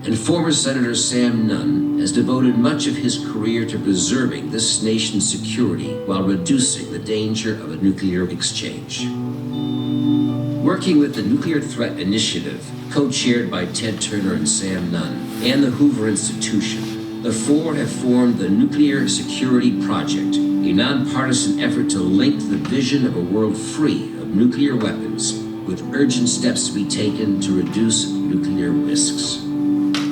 And former Senator Sam Nunn has devoted much of his career to preserving this nation's security while reducing the danger of a nuclear exchange. Working with the Nuclear Threat Initiative, co-chaired by Ted Turner and Sam Nunn, and the Hoover Institution, the four have formed the Nuclear Security Project, a nonpartisan effort to link the vision of a world free of nuclear weapons with urgent steps to be taken to reduce nuclear risks.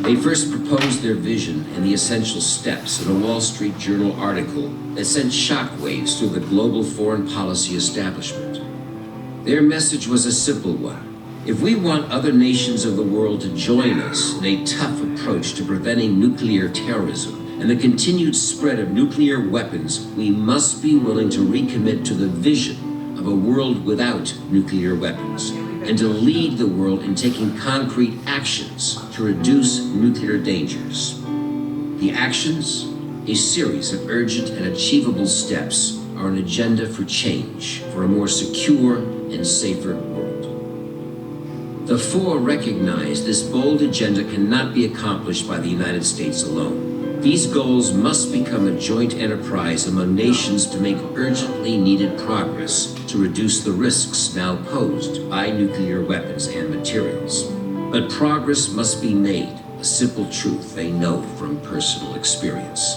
They first proposed their vision and the essential steps in a Wall Street Journal article that sent shockwaves through the global foreign policy establishment. Their message was a simple one. If we want other nations of the world to join us in a tough approach to preventing nuclear terrorism and the continued spread of nuclear weapons, we must be willing to recommit to the vision of a world without nuclear weapons, and to lead the world in taking concrete actions to reduce nuclear dangers. The actions, a series of urgent and achievable steps, are an agenda for change, for a more secure and safer world. The four recognize this bold agenda cannot be accomplished by the United States alone. These goals must become a joint enterprise among nations to make urgently needed progress to reduce the risks now posed by nuclear weapons and materials. But progress must be made, a simple truth they know from personal experience.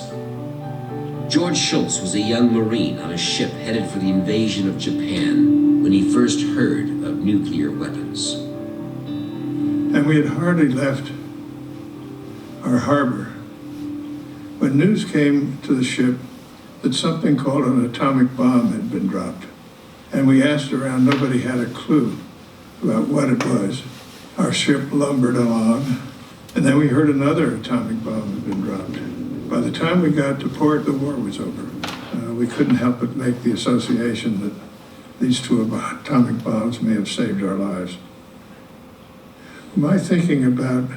George Shultz was a young Marine on a ship headed for the invasion of Japan when he first heard of nuclear weapons. And we had hardly left our harbor when news came to the ship that something called an atomic bomb had been dropped. And we asked around, nobody had a clue about what it was. Our ship lumbered along, and then we heard another atomic bomb had been dropped. By the time we got to port, the war was over. We couldn't help but make the association that these two atomic bombs may have saved our lives. My thinking about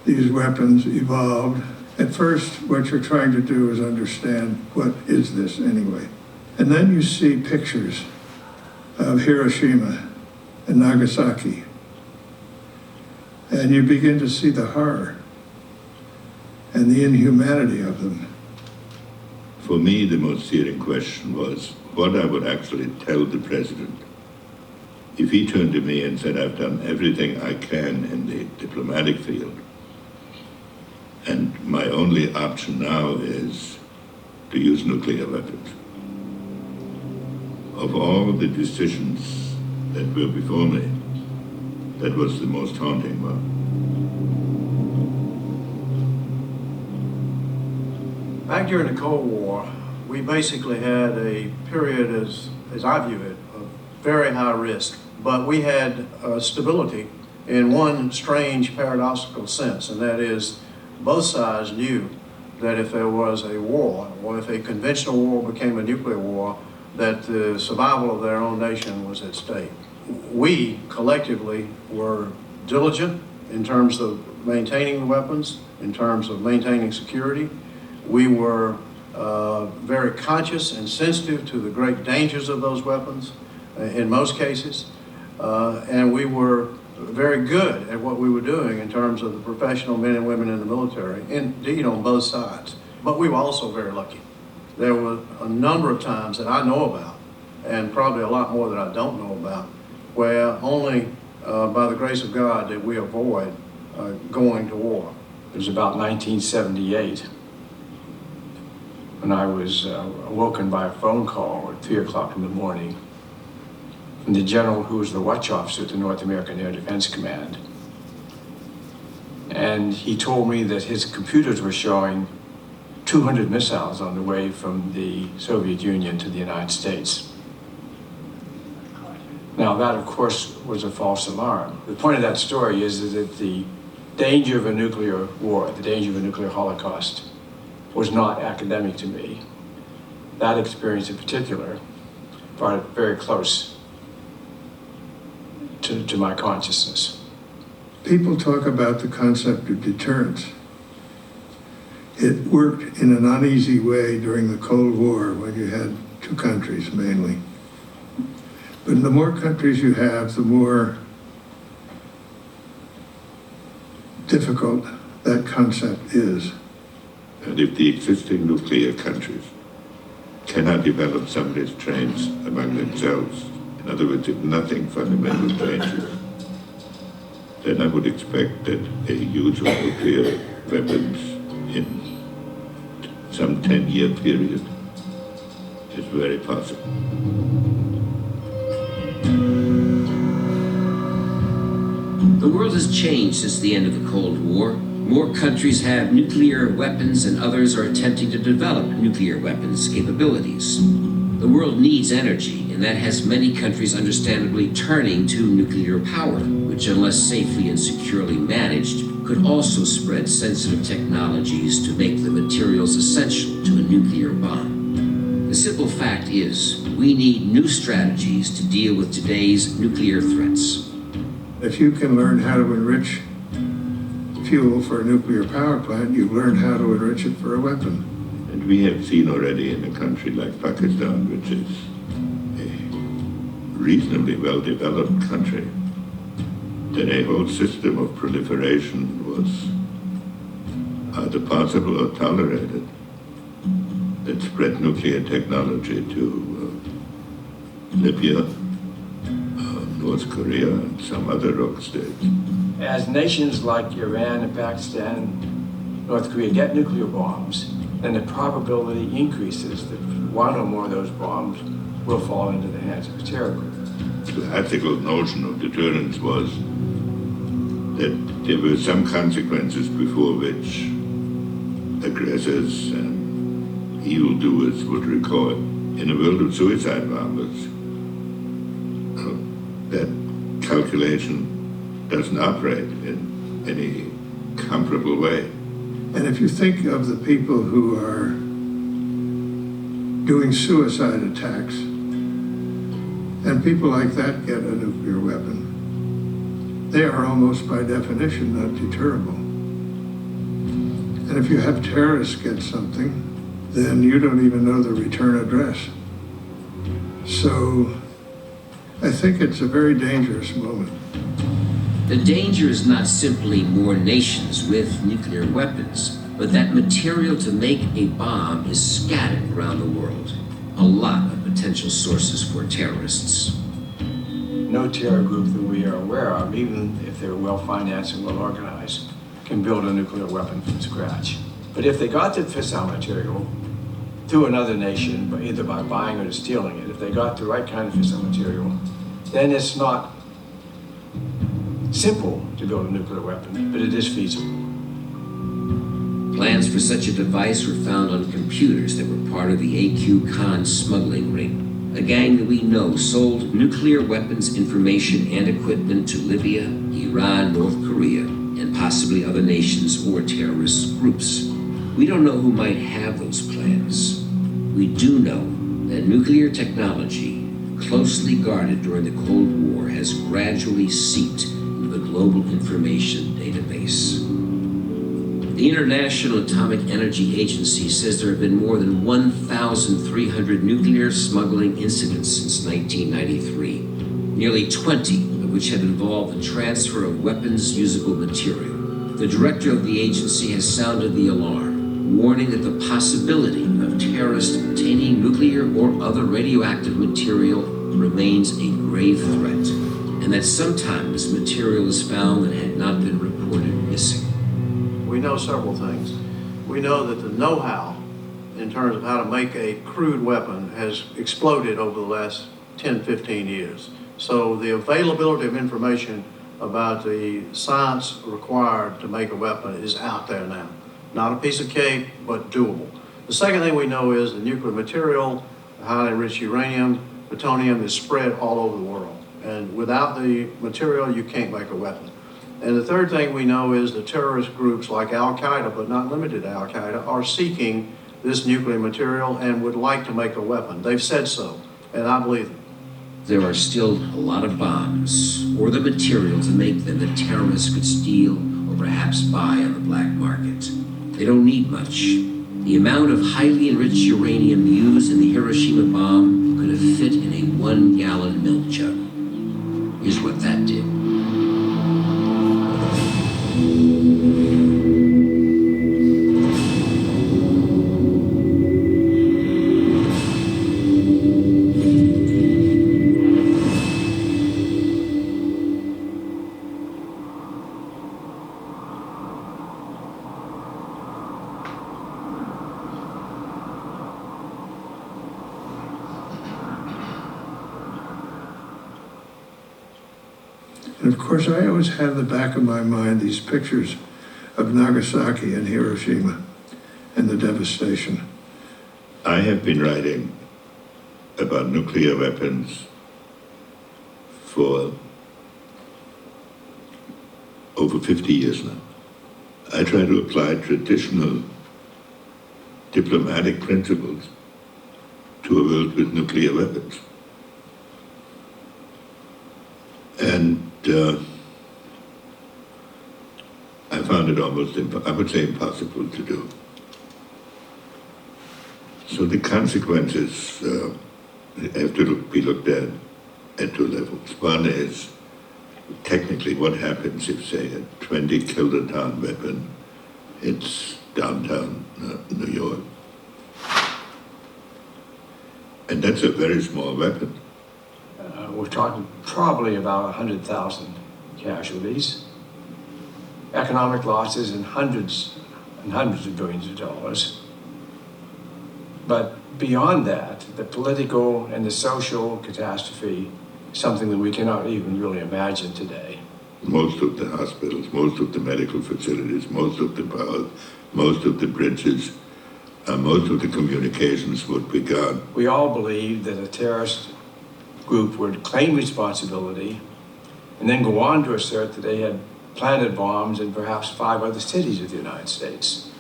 these weapons evolved. At first, what you're trying to do is understand, what is this anyway? And then you see pictures of Hiroshima and Nagasaki, and you begin to see the horror and the inhumanity of them. For me, the most searing question was what I would actually tell the president. If he turned to me and said, I've done everything I can in the diplomatic field, and my only option now is to use nuclear weapons. Of all the decisions that were before me, that was the most haunting one. Back during the Cold War, we basically had a period, as I view it, of very high risk, but we had stability in one strange paradoxical sense, and that is both sides knew that if there was a war, or if a conventional war became a nuclear war, that the survival of their own nation was at stake. We collectively were diligent in terms of maintaining the weapons, in terms of maintaining security. We were very conscious and sensitive to the great dangers of those weapons in most cases, and we were very good at what we were doing in terms of the professional men and women in the military, indeed on both sides. But we were also very lucky. There were a number of times that I know about, and probably a lot more that I don't know about, where only by the grace of God did we avoid going to war. It was about 1978 when I was awoken by a phone call at 3 o'clock in the morning from the general who was the watch officer at the North American Air Defense Command. And he told me that his computers were showing 200 missiles on the way from the Soviet Union to the United States. Now, that, of course, was a false alarm. The point of that story is that the danger of a nuclear war, the danger of a nuclear holocaust, was not academic to me. That experience in particular brought it very close to my consciousness. People talk about the concept of deterrence. It worked in an uneasy way during the Cold War when you had two countries mainly. But the more countries you have, the more difficult that concept is. And if the existing nuclear countries cannot develop some of these trains among themselves, in other words, if nothing fundamental changes, then I would expect that a use of nuclear weapons in some 10-year period is very possible. The world has changed since the end of the Cold War. More countries have nuclear weapons and others are attempting to develop nuclear weapons capabilities. The world needs energy, and that has many countries understandably turning to nuclear power, which, unless safely and securely managed, could also spread sensitive technologies to make the materials essential to a nuclear bomb. The simple fact is, we need new strategies to deal with today's nuclear threats. If you can learn how to enrich fuel for a nuclear power plant, you've learned how to enrich it for a weapon. And we have seen already in a country like Pakistan, which is a reasonably well-developed country, that a whole system of proliferation was either possible or tolerated that spread nuclear technology to Libya, North Korea, and some other rogue states. As nations like Iran and Pakistan, North Korea get nuclear bombs, then the probability increases that one or more of those bombs will fall into the hands of a terror group. The ethical notion of deterrence was that there were some consequences before which aggressors and evildoers would recoil. In a world of suicide bombers, that calculation doesn't operate in any comparable way. And if you think of the people who are doing suicide attacks, and people like that get a nuclear weapon, they are almost by definition not deterrable. And if you have terrorists get something, then you don't even know the return address. So I think it's a very dangerous moment. The danger is not simply more nations with nuclear weapons, but that material to make a bomb is scattered around the world. A lot of potential sources for terrorists. No terror group that we are aware of, even if they're well-financed and well-organized, can build a nuclear weapon from scratch. But if they got the fissile material to another nation, either by buying or stealing it, if they got the right kind of fissile material, then it's not simple to build a nuclear weapon, but it is feasible. Plans for such a device were found on computers that were part of the AQ Khan smuggling ring, a gang that we know sold nuclear weapons information and equipment to Libya, Iran, North Korea, and possibly other nations or terrorist groups. We don't know who might have those plans. We do know that nuclear technology, closely guarded during the Cold War, has gradually seeped into the global information database. The International Atomic Energy Agency says there have been more than 1,300 nuclear smuggling incidents since 1993, nearly 20 of which have involved the transfer of weapons-usable material. The director of the agency has sounded the alarm, warning that the possibility of terrorists obtaining nuclear or other radioactive material remains a grave threat, and that sometimes material is found that had not been reported missing. We know several things. We know that the know-how in terms of how to make a crude weapon has exploded over the last 10, 15 years. So the availability of information about the science required to make a weapon is out there now. Not a piece of cake, but doable. The second thing we know is the nuclear material, highly enriched uranium, plutonium is spread all over the world. And without the material, you can't make a weapon. And the third thing we know is that terrorist groups like Al-Qaeda, but not limited to Al-Qaeda, are seeking this nuclear material and would like to make a weapon. They've said so, and I believe them. There are still a lot of bombs, or the material to make them, that terrorists could steal or perhaps buy on the black market. They don't need much. The amount of highly enriched uranium used in the Hiroshima bomb could have fit in a 1-gallon milk jug. Here's what that did. And of course, I always have in the back of my mind these pictures of Nagasaki and Hiroshima and the devastation. I have been writing about nuclear weapons for over 50 years now. I try to apply traditional diplomatic principles to a world with nuclear weapons. And I found it almost, I would say, impossible to do. So the consequences have to be looked at two levels. One is technically what happens if, say, a 20 kiloton weapon hits downtown New York. And that's a very small weapon. We're talking probably about 100,000 casualties, economic losses in hundreds and hundreds of billions of dollars. But beyond that, the political and the social catastrophe, something that we cannot even really imagine today. Most of the hospitals, most of the medical facilities, most of the power, most of the bridges, most of the communications would be gone. We all believe that a terrorist group would claim responsibility and then go on to assert that they had planted bombs in perhaps 5 other cities of the United States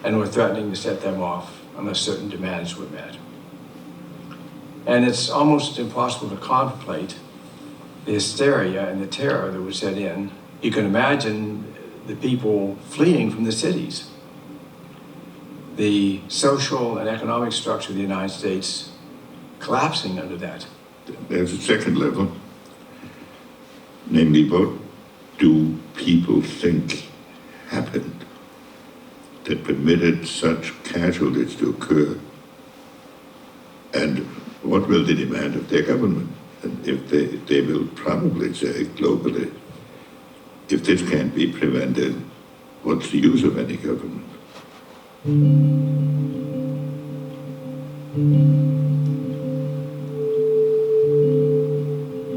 and were threatening to set them off unless certain demands were met. And it's almost impossible to contemplate the hysteria and the terror that would set in. You can imagine the people fleeing from the cities. The social and economic structure of the United States collapsing under that. There's a second level, namely, what do people think happened that permitted such casualties to occur? And what will they demand of their government? And if they will probably say globally, if this can't be prevented, what's the use of any government?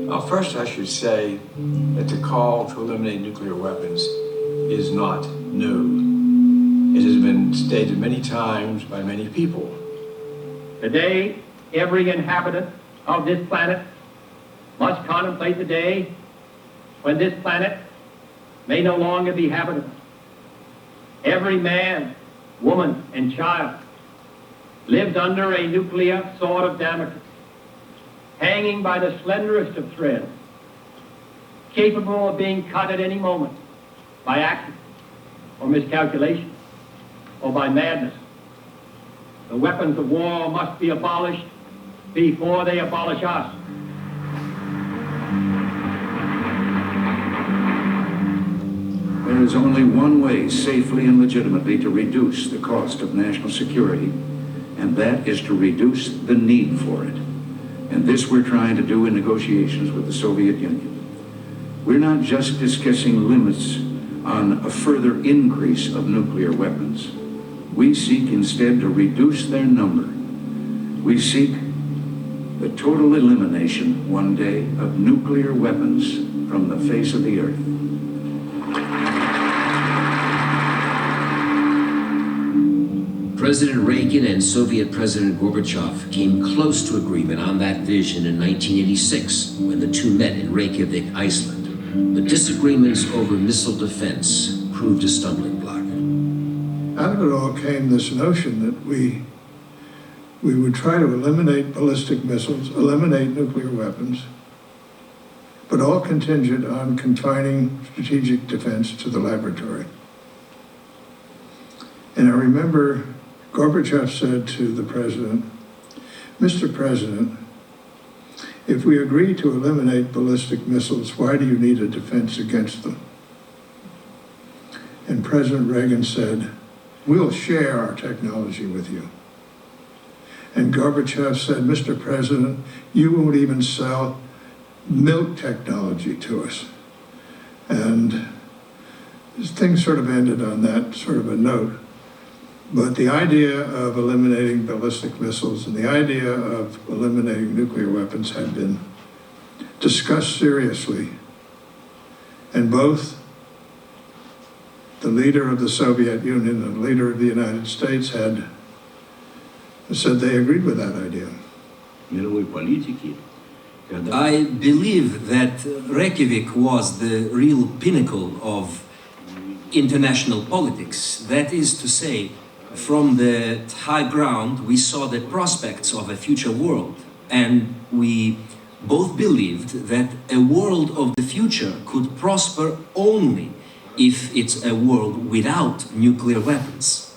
Well, first I should say that the call to eliminate nuclear weapons is not new. It has been stated many times by many people. Today, every inhabitant of this planet must contemplate the day when this planet may no longer be habitable. Every man, woman, and child lives under a nuclear sword of Damocles, hanging by the slenderest of threads, capable of being cut at any moment by accident or miscalculation or by madness. The weapons of war must be abolished before they abolish us. There is only one way safely and legitimately to reduce the cost of national security, and that is to reduce the need for it. And this we're trying to do in negotiations with the Soviet Union. We're not just discussing limits on a further increase of nuclear weapons. We seek instead to reduce their number. We seek the total elimination one day of nuclear weapons from the face of the earth. President Reagan and Soviet President Gorbachev came close to agreement on that vision in 1986 when the two met in Reykjavik, Iceland. But disagreements over missile defense proved a stumbling block. Out of it all came this notion that we would try to eliminate ballistic missiles, eliminate nuclear weapons, but all contingent on confining strategic defense to the laboratory. And I remember Gorbachev said to the president, "Mr. President, if we agree to eliminate ballistic missiles, why do you need a defense against them?" And President Reagan said, "We'll share our technology with you." And Gorbachev said, "Mr. President, you won't even sell milk technology to us." And things sort of ended on that sort of a note. But the idea of eliminating ballistic missiles and the idea of eliminating nuclear weapons had been discussed seriously. And both the leader of the Soviet Union and the leader of the United States had said they agreed with that idea. I believe that Reykjavik was the real pinnacle of international politics. That is to say, from the high ground, we saw the prospects of a future world, and we both believed that a world of the future could prosper only if it's a world without nuclear weapons.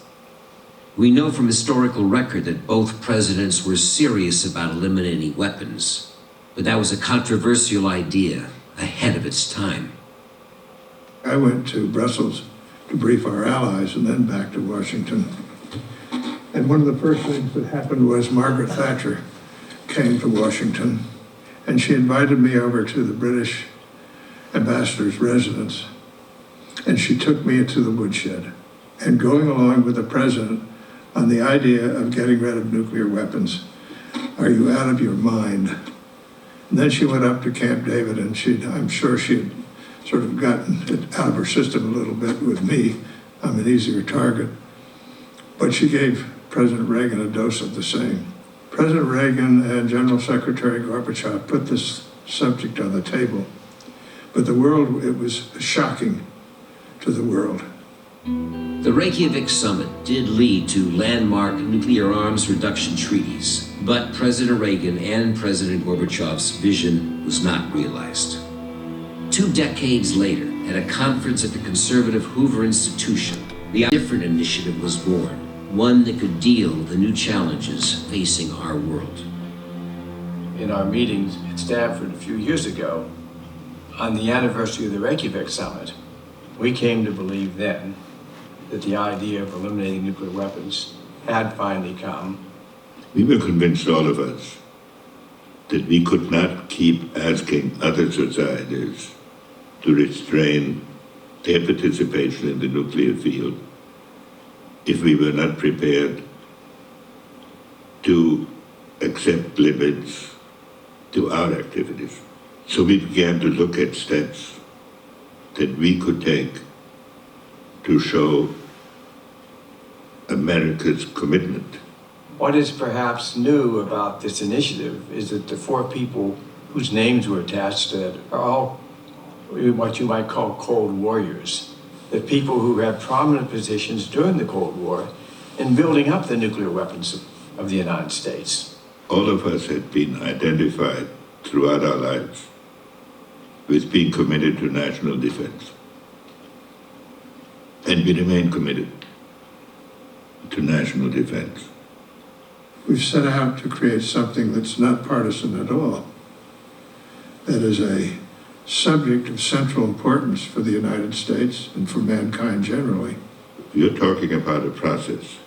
We know from historical record that both presidents were serious about eliminating weapons, but that was a controversial idea ahead of its time. I went to Brussels to brief our allies and then back to Washington. And one of the first things that happened was Margaret Thatcher came to Washington, and she invited me over to the British ambassador's residence, and she took me into the woodshed. And going along with the president on the idea of getting rid of nuclear weapons, are you out of your mind? And then she went up to Camp David, and I'm sure she had sort of gotten it out of her system a little bit with me. I'm an easier target. But she gave President Reagan a dose of the same. President Reagan and General Secretary Gorbachev put this subject on the table, but the world, it was shocking to the world. The Reykjavik summit did lead to landmark nuclear arms reduction treaties, but President Reagan and President Gorbachev's vision was not realized. 2 decades later, at a conference at the conservative Hoover Institution, the different initiative was born, one that could deal with the new challenges facing our world. In our meetings at Stanford a few years ago, on the anniversary of the Reykjavik summit, we came to believe then that the idea of eliminating nuclear weapons had finally come. We were convinced, all of us, that we could not keep asking other societies to restrain their participation in the nuclear field if we were not prepared to accept limits to our activities. So we began to look at steps that we could take to show America's commitment. What is perhaps new about this initiative is that the 4 people whose names were attached to it are all what you might call Cold Warriors. The people who had prominent positions during the Cold War in building up the nuclear weapons of the United States. All of us had been identified throughout our lives with being committed to national defense. And we remain committed to national defense. We've set out to create something that's not partisan at all, that is a subject of central importance for the United States and for mankind generally. You're talking about a process,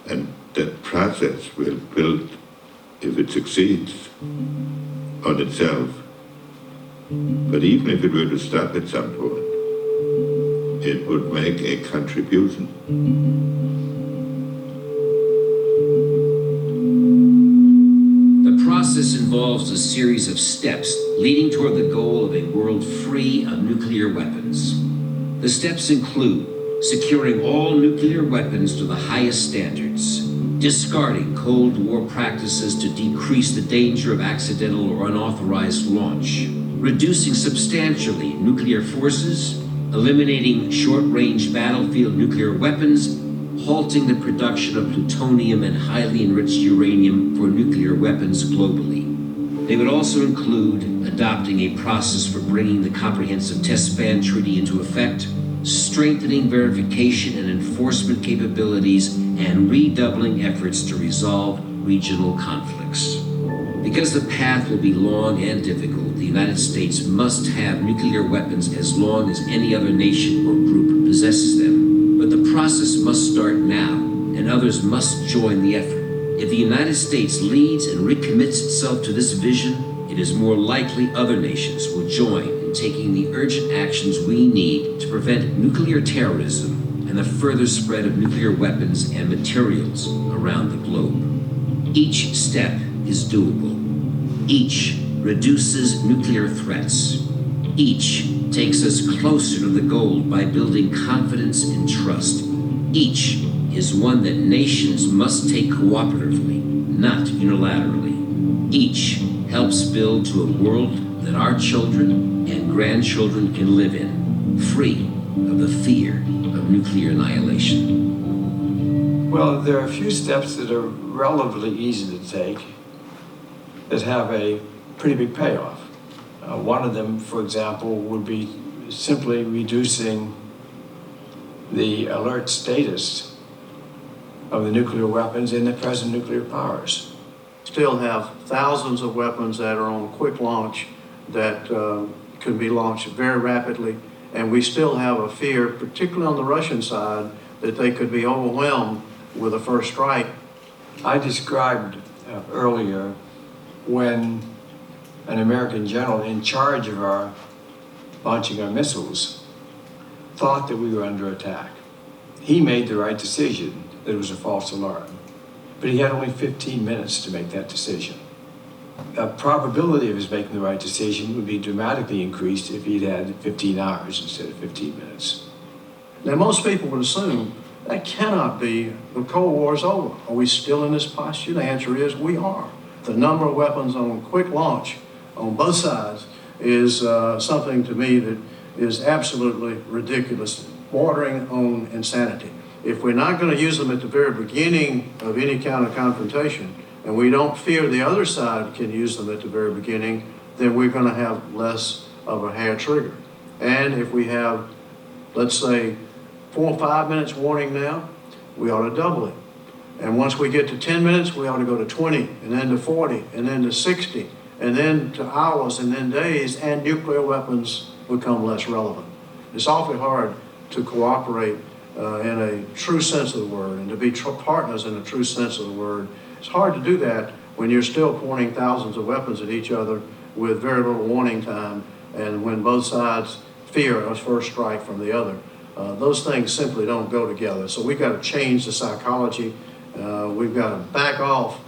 and that process will build, if it succeeds, on itself. But even if it were to stop at some point, it would make a contribution. The process involves a series of steps leading toward the goal of a world free of nuclear weapons. The steps include securing all nuclear weapons to the highest standards, discarding Cold War practices to decrease the danger of accidental or unauthorized launch, reducing substantially nuclear forces, eliminating short-range battlefield nuclear weapons, halting the production of plutonium and highly enriched uranium for nuclear weapons globally. They would also include adopting a process for bringing the Comprehensive Test Ban Treaty into effect, strengthening verification and enforcement capabilities, and redoubling efforts to resolve regional conflicts. Because the path will be long and difficult, the United States must have nuclear weapons as long as any other nation or group possesses them. But the process must start now, and others must join the effort. If the United States leads and recommits itself to this vision, it is more likely other nations will join in taking the urgent actions we need to prevent nuclear terrorism and the further spread of nuclear weapons and materials around the globe. Each step is doable. Each reduces nuclear threats. Each takes us closer to the goal by building confidence and trust. Each is one that nations must take cooperatively, not unilaterally. Each helps build to a world that our children and grandchildren can live in, free of the fear of nuclear annihilation. Well, there are a few steps that are relatively easy to take that have a pretty big payoff. One of them, for example, would be simply reducing the alert status of the nuclear weapons in the present nuclear powers. Still have thousands of weapons that are on quick launch that can be launched very rapidly, and we still have a fear, particularly on the Russian side, that they could be overwhelmed with a first strike. I described earlier when an American general in charge of our launching our missiles thought that we were under attack. He made the right decision that it was a false alarm, but he had only 15 minutes to make that decision. The probability of his making the right decision would be dramatically increased if he'd had 15 hours instead of 15 minutes. Now, most people would assume that cannot be, the Cold War is over. Are we still in this posture? The answer is we are. The number of weapons on quick launch on both sides is something to me that is absolutely ridiculous, bordering on insanity. If we're not going to use them at the very beginning of any kind of confrontation, and we don't fear the other side can use them at the very beginning, then we're going to have less of a hair trigger. And if we have, let's say, 4 or 5 minutes warning now, we ought to double it. And once we get to 10 minutes, we ought to go to 20, and then to 40, and then to 60, and then to hours, and then days, and nuclear weapons become less relevant. It's awfully hard to cooperate in a true sense of the word, and to be partners in a true sense of the word. It's hard to do that when you're still pointing thousands of weapons at each other with very little warning time, and when both sides fear a first strike from the other. Those things simply don't go together. So we've got to change the psychology. We've got to back off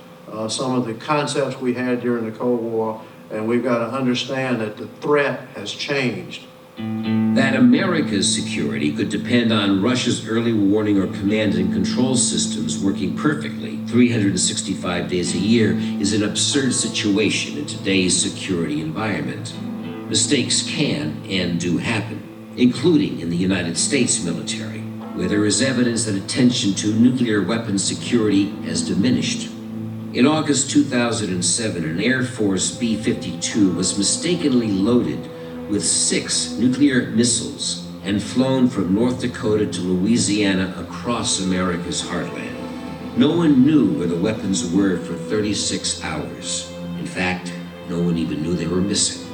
some of the concepts we had during the Cold War, and we've got to understand that the threat has changed. That America's security could depend on Russia's early warning or command and control systems working perfectly 365 days a year is an absurd situation in today's security environment. Mistakes can and do happen, including in the United States military, where there is evidence that attention to nuclear weapons security has diminished. In August 2007, an Air Force B-52 was mistakenly loaded with 6 nuclear missiles and flown from North Dakota to Louisiana across America's heartland. No one knew where the weapons were for 36 hours. In fact, no one even knew they were missing.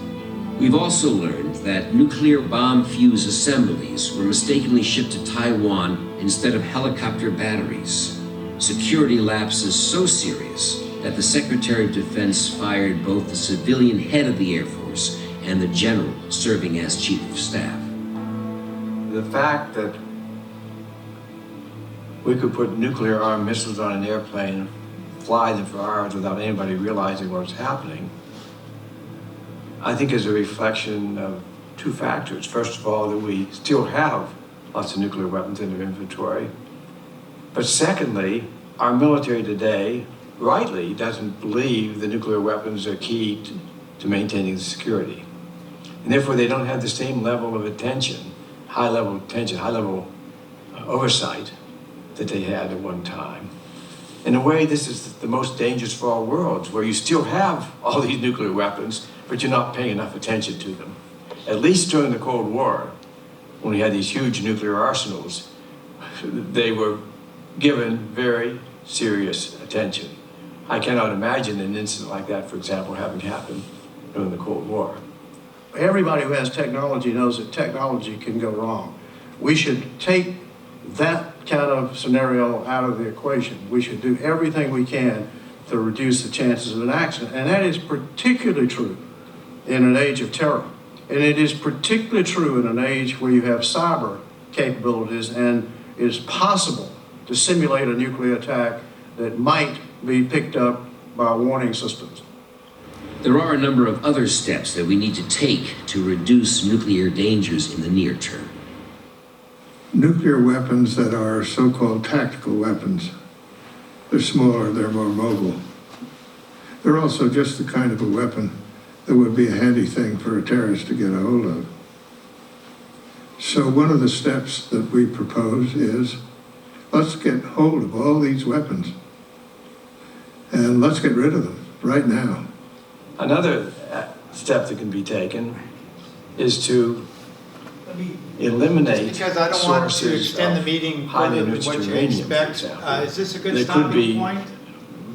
We've also learned that nuclear bomb fuse assemblies were mistakenly shipped to Taiwan instead of helicopter batteries. Security lapses so serious that the Secretary of Defense fired both the civilian head of the Air Force and the general serving as Chief of Staff. The fact that we could put nuclear-armed missiles on an airplane, fly them for hours without anybody realizing what was happening, I think is a reflection of 2 factors. First of all, that we still have lots of nuclear weapons in their inventory. But secondly, our military today rightly doesn't believe the nuclear weapons are key to maintaining security. And therefore they don't have the same level of attention, high level oversight that they had at one time. In a way, this is the most dangerous of all worlds, where you still have all these nuclear weapons, but you're not paying enough attention to them. At least during the Cold War, when we had these huge nuclear arsenals, they were given very serious attention. I cannot imagine an incident like that, for example, having happened during the Cold War. Everybody who has technology knows that technology can go wrong. We should take that kind of scenario out of the equation. We should do everything we can to reduce the chances of an accident. And that is particularly true in an age of terror. And it is particularly true in an age where you have cyber capabilities and it is possible to simulate a nuclear attack that might be picked up by warning systems. There are a number of other steps that we need to take to reduce nuclear dangers in the near term. Nuclear weapons that are so-called tactical weapons. They're smaller, they're more mobile. They're also just the kind of a weapon that would be a handy thing for a terrorist to get a hold of. So one of the steps that we propose is, let's get hold of all these weapons and let's get rid of them right now. Another step that can be taken is to eliminate Because I don't want to sources extend the of meeting highly further than enriched what you uranium, for expect. example. Is this a good That could stopping be point?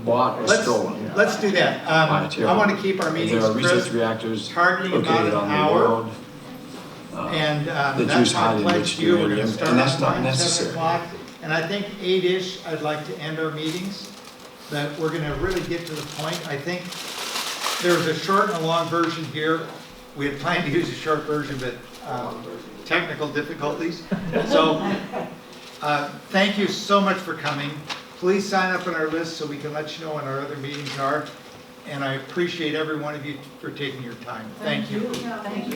bought or stolen. Let's do that. by terror. I want to keep our meetings There are research crisp, reactors targeting about located an on the hour. world And that that's use my highly pledge enriched to you. We're going uranium, to start and that's on not time, 7 necessary. o'clock. And I think 8-ish, I'd like to end our meetings. That we're going to really get to the point. I think there's a short and a long version here. We had planned to use a short version, but technical difficulties. So thank you so much for coming. Please sign up on our list so we can let you know when our other meetings are. And I appreciate every one of you for taking your time. Thank you. Thank you.